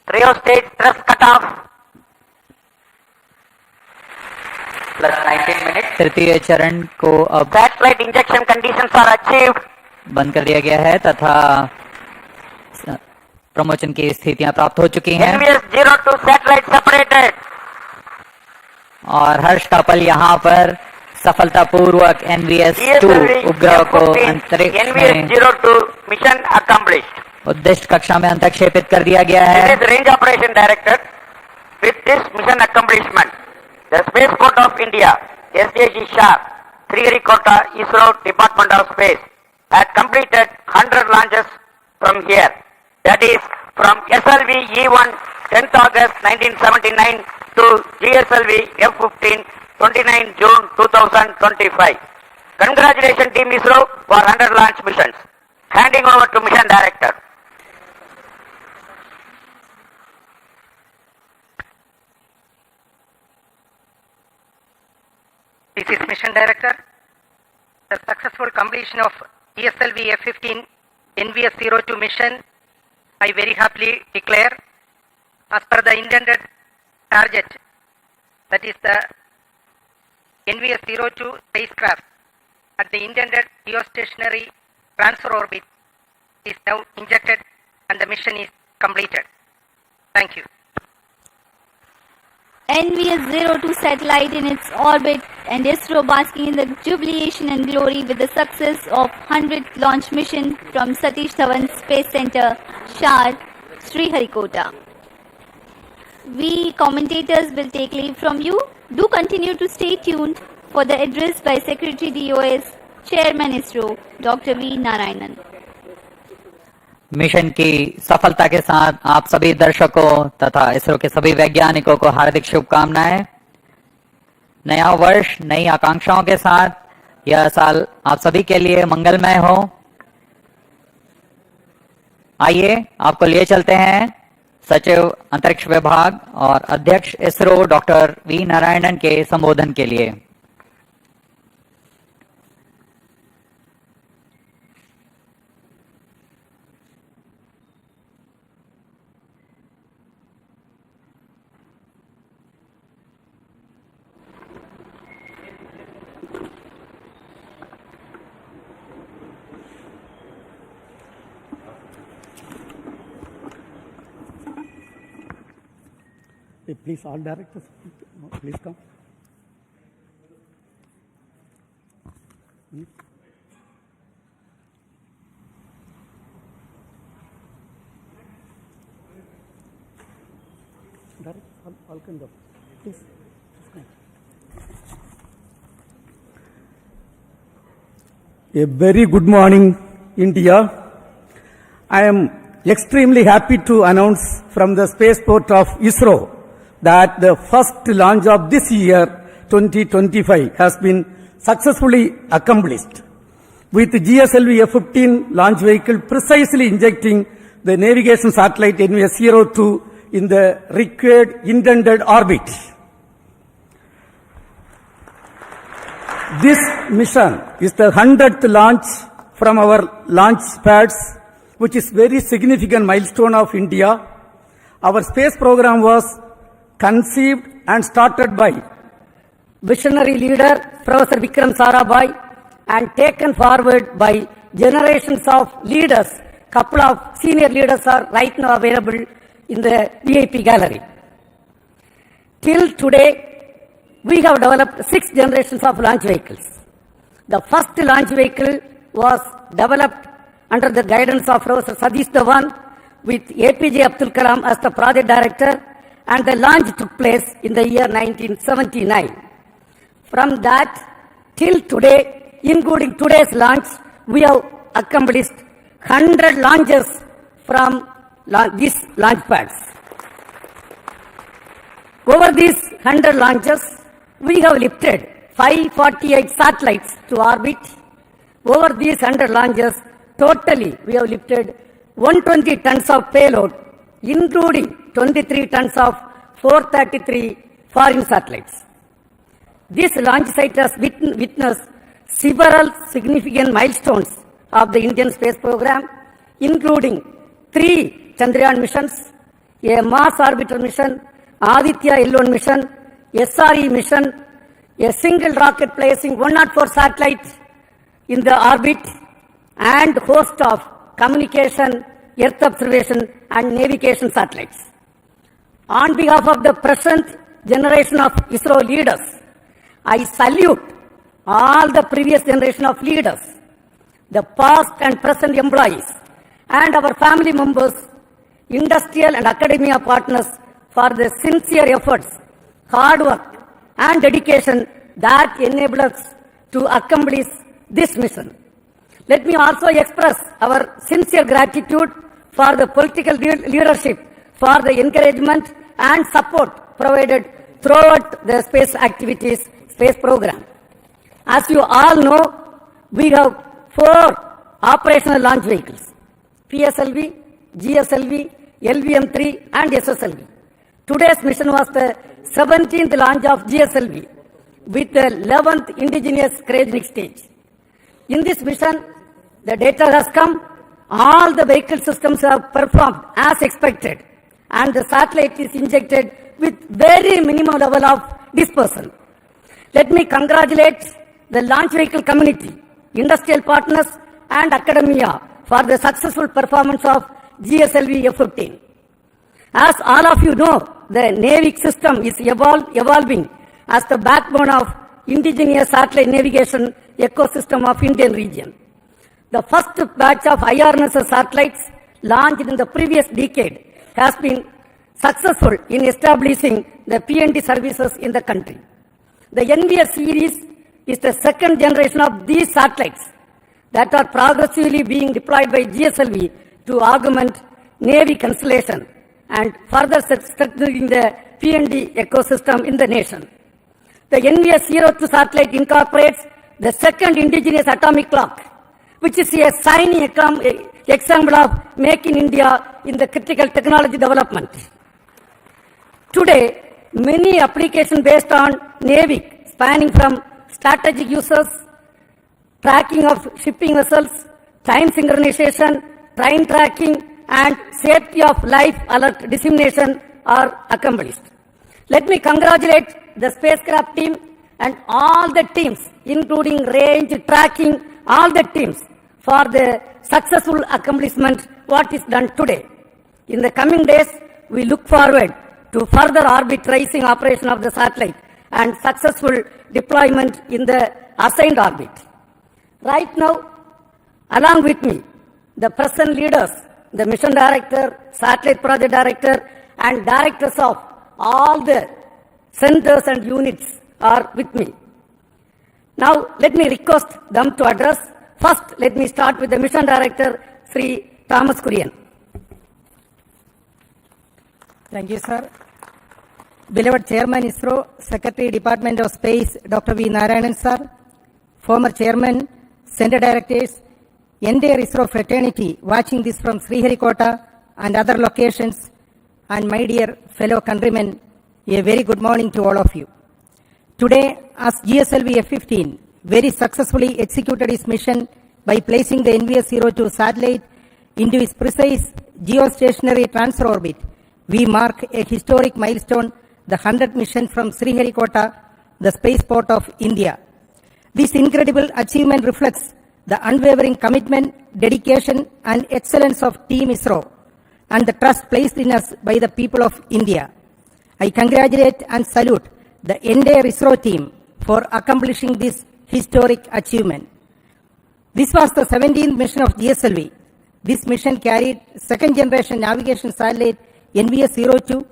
Cryo stage thrust cutoff. Plus 19 minutes. तृतीय चरण को अब Satellite injection conditions are achieved. बंद कर दिया गया है तथा प्रमोशन की स्थितियां प्राप्त हो चुकी हैं NVS-02 satellite separated. और हर्ष का पल यहाँ पर सफलतापूर्वक NVS-2 उपग्रह को अंतरिक्ष में NVS-02 mission accomplished. उद्दिष्ट कक्षा में अंतक्षेपित कर दिया गया है। This is range operation director. With this mission accomplishment, the Spaceport of India, SDG SHAR, Sriharikota, ISRO Department of Space, had completed 100 launches from here. That is from GSLV-E1 10th August 1979 to GSLV-F15 29 June 2025. Congratulations Team ISRO for 100 launch missions. Handing over to Mission Director. This is Mission Director. The successful completion of GSLV-F15 NVS-02 mission, I very happily declare, as per the intended target, that is the NVS-02 spacecraft at the intended geostationary transfer orbit is now injected and the mission is completed. Thank you. NVS-02 satellite in its orbit and ISRO basking in the jubilation and glory with the success of 100th launch mission from Satish Dhawan Space Center, SHAR, Sriharikota. We commentators will take leave from you. Do continue to stay tuned for the address by Secretary DOS, Chairman ISRO, Dr. V. Narayanan. Mission की सफलता के साथ आप सभी दर्शकों तथा इसरो के सभी वैज्ञानिकों को हार्दिक शुभकामनाएं। नया वर्ष नई आकांक्षाओं के साथ यह साल आप सभी के लिए मंगलमय हो। आइए आपको लिए चलते हैं सचिव अंतरिक्ष विभाग और अध्यक्ष इसरो डॉक्टर वी नारायणन के संबोधन के लिए। Please, all directors, please come. Directors, all can go. Please come. A very good morning, India. I am extremely happy to announce from the spaceport of ISRO that the first launch of this year, 2025, has been successfully accomplished, with GSLV-F15 launch vehicle precisely injecting the navigation satellite NVS-02 in the required intended orbit. This mission is the 100th launch from our launch pads, which is very significant milestone of India. Our space program was conceived and started by visionary leader Professor Vikram Sarabhai and taken forward by generations of leaders. Couple of senior leaders are right now available in the VIP gallery. Till today, we have developed 6 generations of launch vehicles. The first launch vehicle was developed under the guidance of Professor Satish Dhawan with APJ Abdul Kalam as the project director, and the launch took place in the year 1979. From that till today, including today's launch, we have accomplished 100 launches from these launch pads. Over these 100 launches, we have lifted 548 satellites to orbit. Over these 100 launches, totally we have lifted 120 tons of payload, including 23 tons of 433 foreign satellites. This launch site has witnessed several significant milestones of the Indian space program, including 3 Chandrayaan missions, a Mars orbiter mission, Aditya L1 mission, SRE mission, a single rocket placing 104 satellites in the orbit, and host of communication Earth observation and navigation satellites. On behalf of the present generation of ISRO leaders, I salute all the previous generation of leaders, the past and present employees, and our family members, industrial and academia partners for their sincere efforts, hard work, and dedication that enable us to accomplish this mission. Let me also express our sincere gratitude for the political leadership for the encouragement and support provided throughout the space activities, space program. As you all know, we have 4 operational launch vehicles: PSLV, GSLV, LVM-3 and SSLV. Today's mission was the 17th launch of GSLV with the 11th indigenous cryogenic stage. In this mission, the data has come, all the vehicle systems have performed as expected, and the satellite is injected with very minimum level of dispersal. Let me congratulate the launch vehicle community, industrial partners and academia for the successful performance of GSLV-F15. As all of you know, the NAVIC system is evolving as the backbone of indigenous satellite navigation ecosystem of Indian region. The first batch of IRNSS satellites launched in the previous decade has been successful in establishing the PNT services in the country. The NVS series is the second generation of these satellites that are progressively being deployed by GSLV to augment Navy constellation and further strengthening the PNT ecosystem in the nation. The NVS-02 satellite incorporates the second indigenous atomic clock, which is a shining example of Make in India in the critical technology development. Today, many applications based on NAVIC, spanning from strategic uses, tracking of shipping vessels, time synchronization, train tracking, and safety of life alert dissemination are accomplished. Let me congratulate the spacecraft team and all the teams, including range, tracking, all the teams for the successful accomplishment what is done today. In the coming days, we look forward to further orbit tracing operation of the satellite and successful deployment in the assigned orbit. Right now, along with me, the present leaders, the mission director, satellite project director, and directors of all the centers and units are with me. Now, let me request them to address. First, let me start with the mission director, Sri Thomas Kurian. Thank you, sir. Beloved Chairman ISRO, Secretary Department of Space, Dr. V. Narayanan, sir, former Chairman, Center Directors, entire ISRO fraternity watching this from Sriharikota and other locations, and my dear fellow countrymen, a very good morning to all of you. Today, as GSLV-F15 very successfully executed its mission by placing the NVS-02 satellite into its precise geostationary transfer orbit, we mark a historic milestone, the 100th mission from Sriharikota, the spaceport of India. This incredible achievement reflects the unwavering commitment, dedication, and excellence of Team ISRO and the trust placed in us by the people of India. I congratulate and salute the entire ISRO team for accomplishing this historic achievement. This was the 17th mission of GSLV. This mission carried second generation navigation satellite NVS-02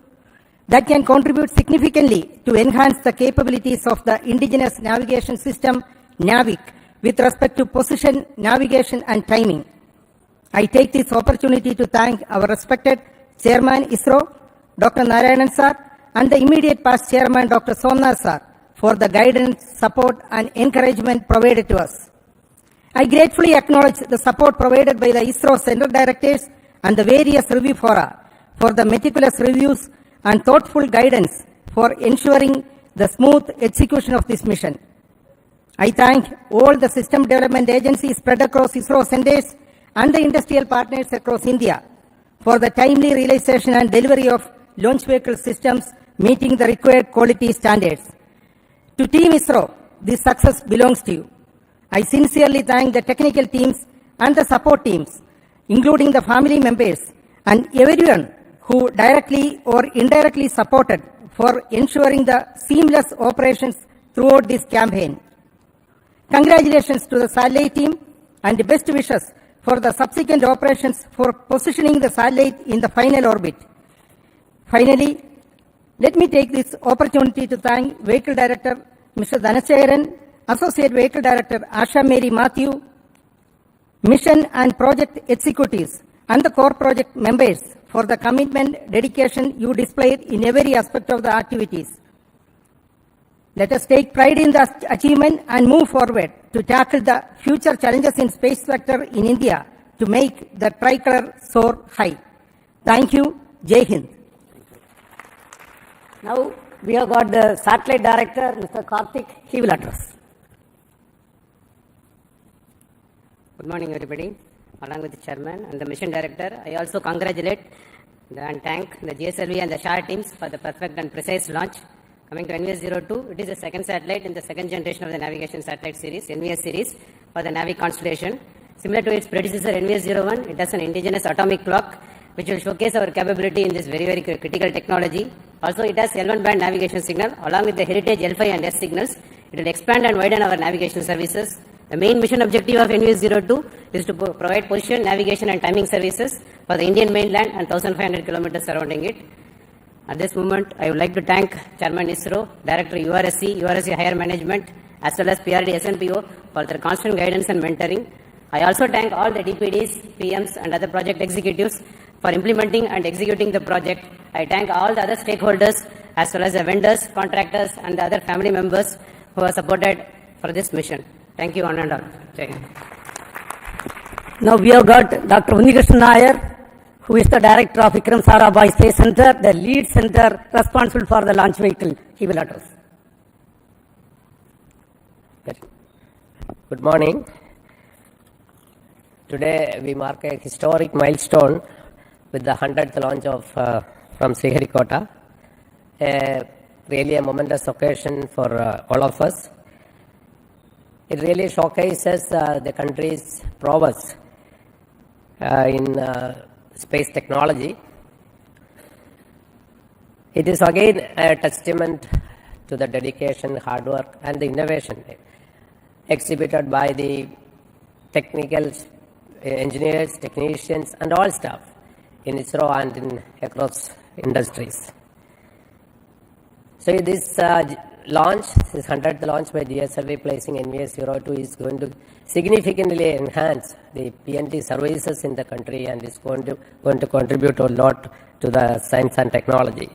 that can contribute significantly to enhance the capabilities of the indigenous navigation system NAVIC with respect to position, navigation, and timing. I take this opportunity to thank our respected Chairman ISRO, Dr. Narayanan sir, and the immediate past Chairman Dr. Somnath sir for the guidance, support, and encouragement provided to us. I gratefully acknowledge the support provided by the ISRO Center Directors and the various review fora for the meticulous reviews and thoughtful guidance for ensuring the smooth execution of this mission. I thank all the system development agencies spread across ISRO centers and the industrial partners across India for the timely realization and delivery of launch vehicle systems meeting the required quality standards. To Team ISRO, this success belongs to you. I sincerely thank the technical teams and the support teams, including the family members and everyone who directly or indirectly supported for ensuring the seamless operations throughout this campaign. Congratulations to the satellite team and best wishes for the subsequent operations for positioning the satellite in the final orbit. Finally, let me take this opportunity to thank Vehicle Director Mr. Dhanasekaran, Associate Vehicle Director Asha Mary Matthew, Mission and Project Executives and the core project members for the commitment, dedication you displayed in every aspect of the activities. Let us take pride in the achievement and move forward to tackle the future challenges in space sector in India to make the tricolor soar high. Thank you. Jai Hind. Now we have got the satellite director, Mr. Karthik. He will address. Good morning, everybody. Along with the chairman and the mission director, I also congratulate and thank the GSLV and the SHAR teams for the perfect and precise launch. Coming to NVS-02, it is the second satellite in the second generation of the navigation satellite series, NVS series, for the Navi constellation. Similar to its predecessor NVS-01, it has an indigenous atomic clock, which will showcase our capability in this very, very critical technology. Also, it has L1 band navigation signal, along with the heritage L5 and S signals. It will expand and widen our navigation services. The main mission objective of NVS-02 is to provide position, navigation and timing services for the Indian mainland and 1,500 kilometers surrounding it. At this moment, I would like to thank Chairman ISRO, Director URSC Higher Management, as well as PRD SNPO for their constant guidance and mentoring. I also thank all the DPDs, PMs and other project executives for implementing and executing the project. I thank all the other stakeholders as well as the vendors, contractors and the other family members who are supported for this mission. Thank you, one and all. Jai Hind. Now we have got Dr. Unnikrishnan Nair, who is the director of Vikram Sarabhai Space Center, the lead center responsible for the launch vehicle. He will address. Good morning. Today we mark a historic milestone with the 100th launch of from Sriharikota. Really a momentous occasion for all of us. It really showcases the country's prowess in space technology. It is again a testament to the dedication, hard work and the innovation exhibited by the technical engineers, technicians and all staff in ISRO and in across industries. So this launch, this 100th launch by GSLV placing NVS-02 is going to significantly enhance the PNT services in the country and is going to contribute a lot to the science and technology.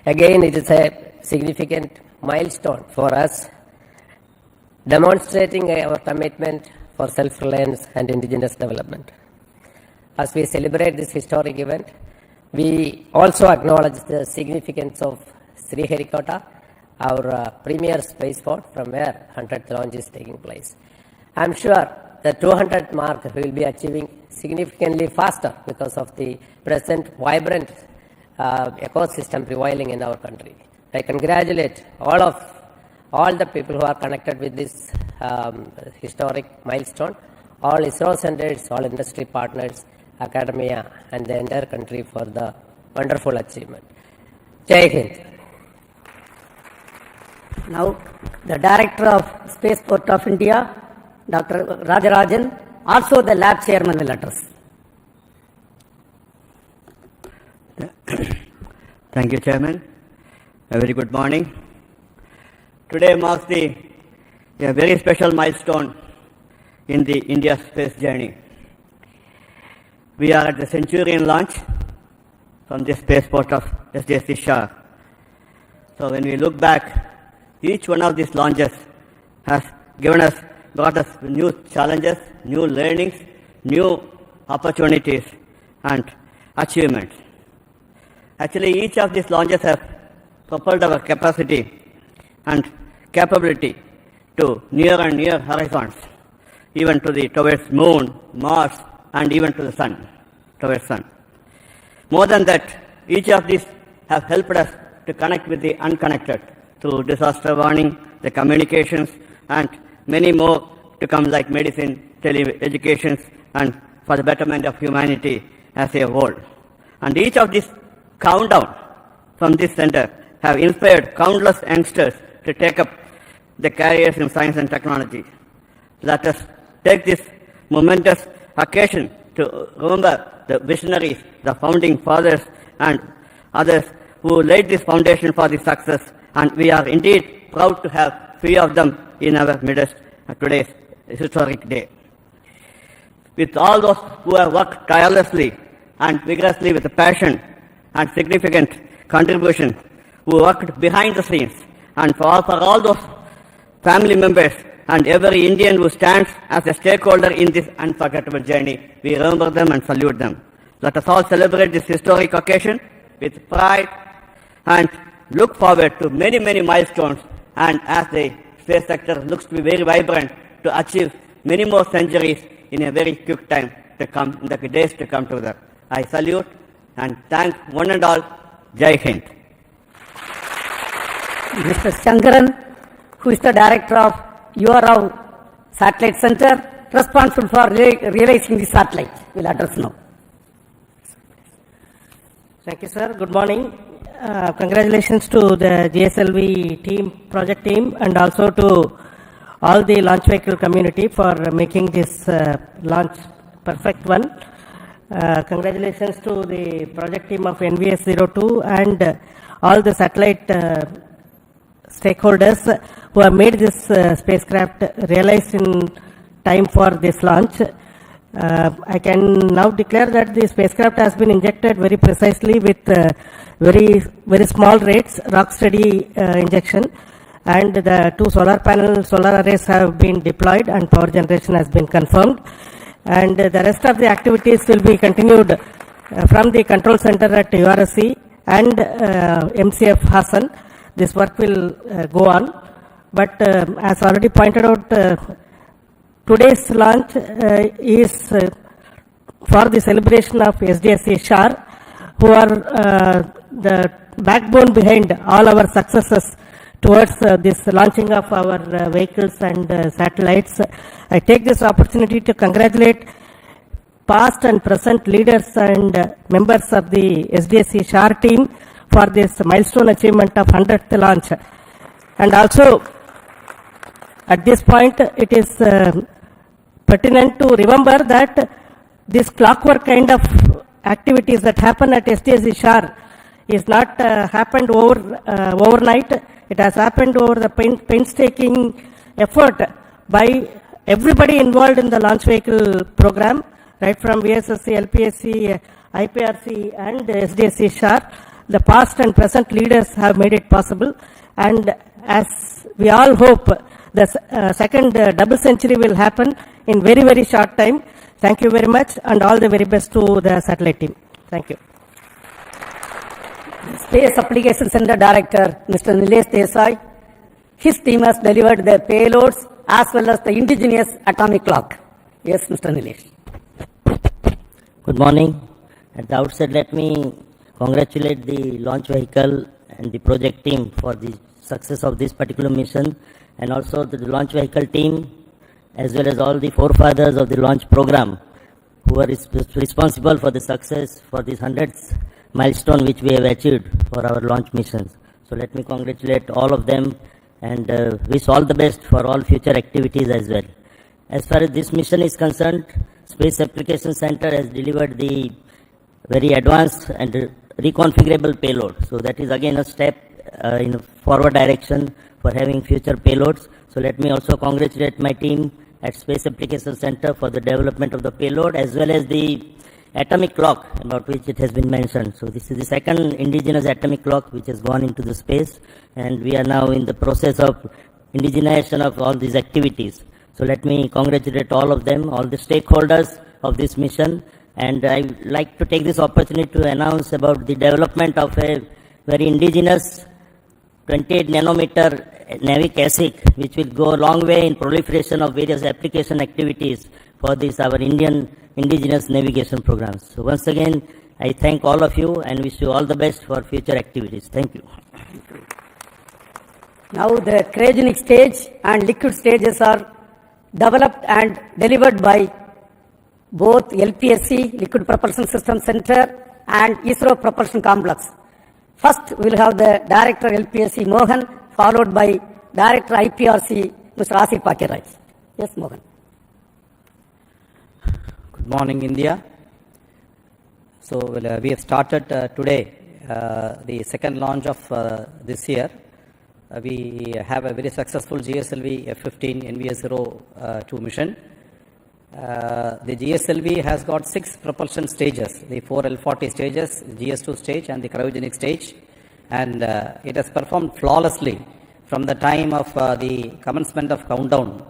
Again, it is a significant milestone for us, demonstrating our commitment for self-reliance and indigenous development. As we celebrate this historic event, we also acknowledge the significance of Sriharikota, our premier spaceport from where 100th launch is taking place. I am sure the 200th mark will be achieving significantly faster because of the present vibrant ecosystem prevailing in our country. I congratulate all the people who are connected with this historic milestone, all ISRO centers, all industry partners, academia and the entire country for the wonderful achievement. Jai Hind. Now, the Director of Spaceport of India, Dr. Rajarajan, also the lab chairman will address. Thank you, Chairman. A very good morning. Today marks a very special milestone in the India space journey. We are at the Centurion launch from the spaceport of SDSC Shah. So when we look back, each one of these launches has got us new challenges, new learnings, new opportunities and achievements. Actually, each of these launches have propelled our capacity and capability to near and near horizons, even towards moon, Mars, and even to the sun, towards sun. More than that, each of these have helped us to connect with the unconnected through disaster warning, the communications, and many more to come like medicine, tele-educations, and for the betterment of humanity as a whole. And each of these countdown from this center have inspired countless youngsters to take up the careers in science and technology. Let us take this momentous occasion to remember the visionaries, the founding fathers, and others who laid this foundation for this success, and we are indeed proud to have few of them in our midst at today's historic day. With all those who have worked tirelessly and vigorously with passion and significant contribution, who worked behind the scenes, and for all those family members and every Indian who stands as a stakeholder in this unforgettable journey, we remember them and salute them. Let us all celebrate this historic occasion with pride and look forward to many, many milestones, and as the space sector looks to be very vibrant, to achieve many more centuries in a very quick time to come, in the days to come together. I salute and thank one and all. Jai Hind. Mr. Shankaran, who is the director of URO Satellite Center, responsible for realizing the satellite, will address now. Thank you, sir. Good morning. Congratulations to the GSLV team, project team, and also to all the launch vehicle community for making this launch perfect one. Congratulations to the project team of NVS-02 and all the satellite stakeholders who have made this spacecraft realized in time for this launch. I can now declare that the spacecraft has been injected very precisely with very small rates, rock steady injection, and the two solar arrays have been deployed and power generation has been confirmed, and the rest of the activities will be continued from the control center at URSC and MCF Hassan. This work will go on, but as already pointed out, today's launch is for the celebration of SDSC SHAR, who are the backbone behind all our successes towards this launching of our vehicles and satellites. I take this opportunity to congratulate past and present leaders and members of the SDSC SHAR team for this milestone achievement of 100th launch. And also, at this point, it is pertinent to remember that this clockwork kind of activities that happen at SDSC SHAR is not happened overnight. It has happened over the painstaking effort by everybody involved in the launch vehicle program, right from VSSC, LPSC, IPRC, and SDSC SHAR. The past and present leaders have made it possible, and as we all hope, the second double century will happen in very, very short time. Thank you very much, and all the very best to the satellite team. Thank you. Space Application Center Director, Mr. Nilesh Desai. His team has delivered the payloads as well as the indigenous atomic clock. Yes, Mr. Nilesh. Good morning. At the outset, let me congratulate the launch vehicle and the project team for the success of this particular mission, and also the launch vehicle team, as well as all the forefathers of the launch program who are responsible for the success for this 100th milestone which we have achieved for our launch missions. So let me congratulate all of them and wish all the best for all future activities as well. As far as this mission is concerned, Space Application Center has delivered the very advanced and reconfigurable payload. So that is again a step in a forward direction for having future payloads. So let me also congratulate my team at Space Application Center for the development of the payload as well as the atomic clock about which it has been mentioned. So this is the second indigenous atomic clock which has gone into the space, and we are now in the process of indigenization of all these activities. So let me congratulate all of them, all the stakeholders of this mission, and I would like to take this opportunity to announce about the development of a very indigenous 28 nanometer NAVIC ASIC, which will go a long way in proliferation of various application activities for this our indigenous navigation programs. So once again, I thank all of you and wish you all the best for future activities. Thank you. Now the cryogenic stage and liquid stages are developed and delivered by both LPSC, Liquid Propulsion System Center, and ISRO Propulsion Complex. First, we will have the Director LPSC Mohan, followed by Director IPRC, Mr. Asif Pakiraj. Yes, Mohan. Good morning, India. So we have started today the second launch of this year. We have a very successful GSLV-F15 NVS-02 mission. The GSLV has got 6 propulsion stages, the 4 L40 stages, GS2 stage and the cryogenic stage, and it has performed flawlessly from the time of the commencement of countdown.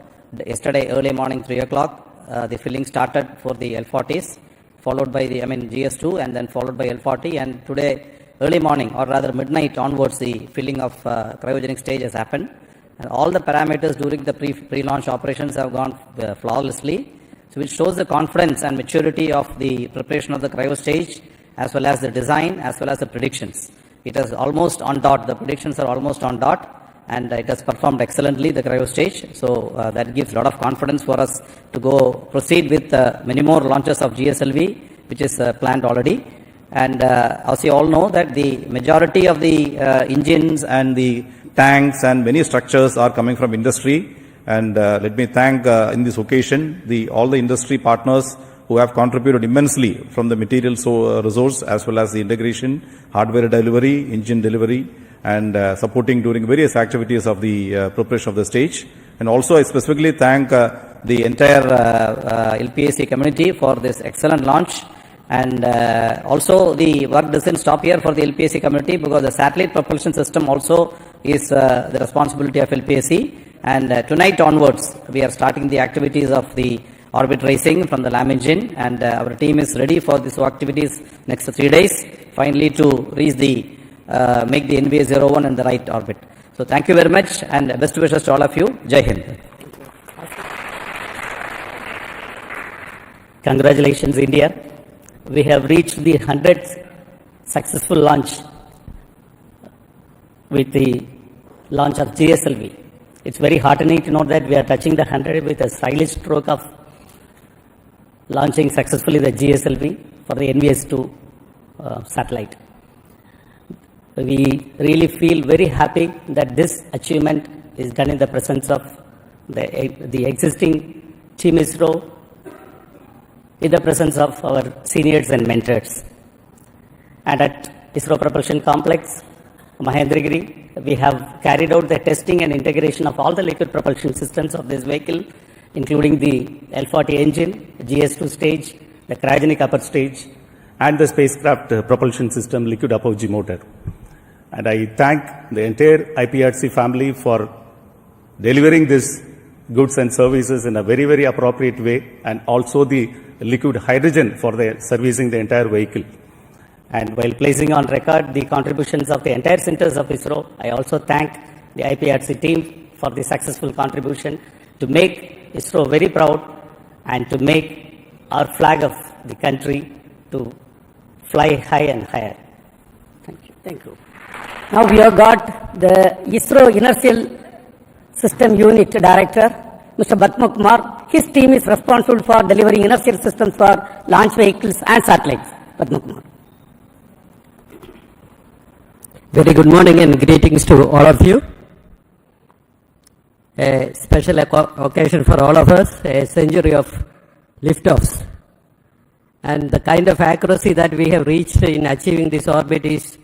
Yesterday early morning 3 o'clock, the filling started for the L40s, followed by the GS2 and then followed by L40, and today early morning or rather midnight onwards the filling of cryogenic stage has happened, and all the parameters during the pre-launch operations have gone flawlessly. So which shows the confidence and maturity of the preparation of the cryo stage as well as the design as well as the predictions. It is almost on dot, the predictions are almost on dot, and it has performed excellently, the cryo stage. So that gives a lot of confidence for us to proceed with many more launches of GSLV, which is planned already. And as you all know that the majority of the engines and the tanks and many structures are coming from industry. And let me thank in this occasion all the industry partners who have contributed immensely from the material resource as well as the integration, hardware delivery, engine delivery, and supporting during various activities of the preparation of the stage. And also I specifically thank the entire LPSC community for this excellent launch. And also the work doesn't stop here for the LPSC community, because the satellite propulsion system also is the responsibility of LPSC. And tonight onwards, we are starting the activities of the orbit racing from the LAM engine, and our team is ready for these activities next 3 days, finally to reach make the NVS-01 in the right orbit. So thank you very much, and best wishes to all of you. Jai Hind. Congratulations, India. We have reached the 100th successful launch with the launch of GSLV. It's very heartening to know that we are touching the 100 with a stylish stroke of launching successfully the GSLV for the NVS-2 satellite. We really feel very happy that this achievement is done in the presence of the existing Team ISRO, in the presence of our seniors and mentors. And at ISRO Propulsion Complex, Mahendragiri, we have carried out the testing and integration of all the liquid propulsion systems of this vehicle, including the L40 engine, GS2 stage, the cryogenic upper stage, and the spacecraft propulsion system liquid apogee motor. And I thank the entire IPRC family for delivering these goods and services in a very, very appropriate way, and also the liquid hydrogen for servicing the entire vehicle. And while placing on record the contributions of the entire centers of ISRO, I also thank the IPRC team for the successful contribution to make ISRO very proud and to make our flag of the country to fly high and higher. Thank you. Thank you. Now we have got the ISRO Inertial System Unit Director, Mr. Batma Kumar. His team is responsible for delivering inertial systems for launch vehicles and satellites. Batma Kumar. Very good morning and greetings to all of you. A special occasion for all of us, a century of liftoffs. And the kind of accuracy that we have reached in achieving this orbit is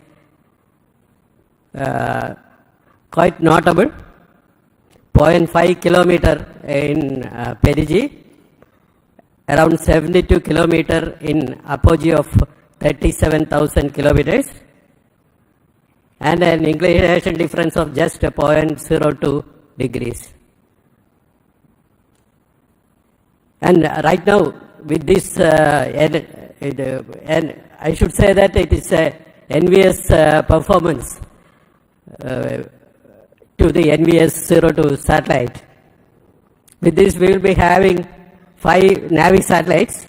quite notable. 0.5 kilometer in perigee, around 72 kilometer in apogee of 37,000 kilometers, and an inclination difference of just 0.02 degrees. And right now, with this, and I should say that it is a envious performance to the NVS-02 satellite. With this, we will be having 5 Navi satellites,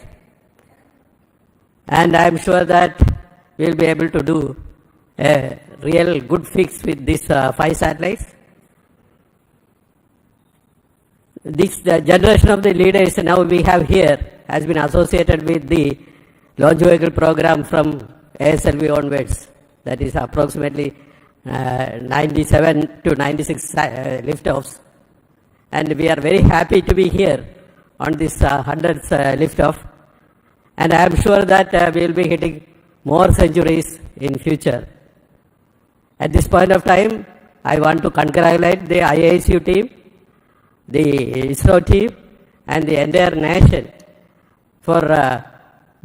and I am sure that we will be able to do a real good fix with these 5 satellites. This generation of the leaders now we have here has been associated with the launch vehicle program from ASLV onwards. That is approximately 97 to 96 liftoffs. And we are very happy to be here on this 100th liftoff. And I am sure that we will be hitting more centuries in future. At this point of time, I want to congratulate the IISU team, the ISRO team, and the entire nation for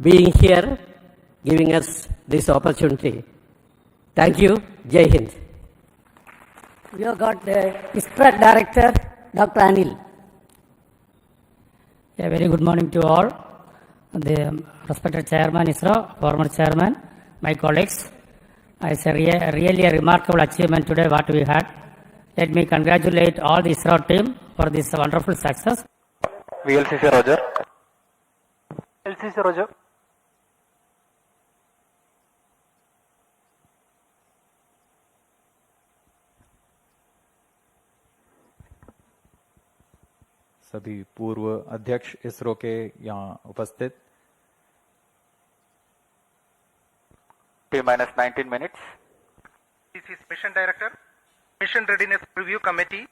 being here, giving us this opportunity. Thank you. Jai Hind. We have got the ISRO Director, Dr. Anil. A very good morning to all. The respected Chairman ISRO, former Chairman, my colleagues. It's really a remarkable achievement today what we had. Let me congratulate all the ISRO team for this wonderful success. VLCC Roger. LCC Roger. सभी पूर्व अध्यक्ष इसरो के यहाँ उपस्थित। T-minus 19 minutes. This is Mission Director, Mission Readiness Review Committee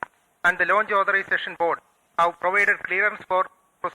and the Launch Authorization Board have provided clearance for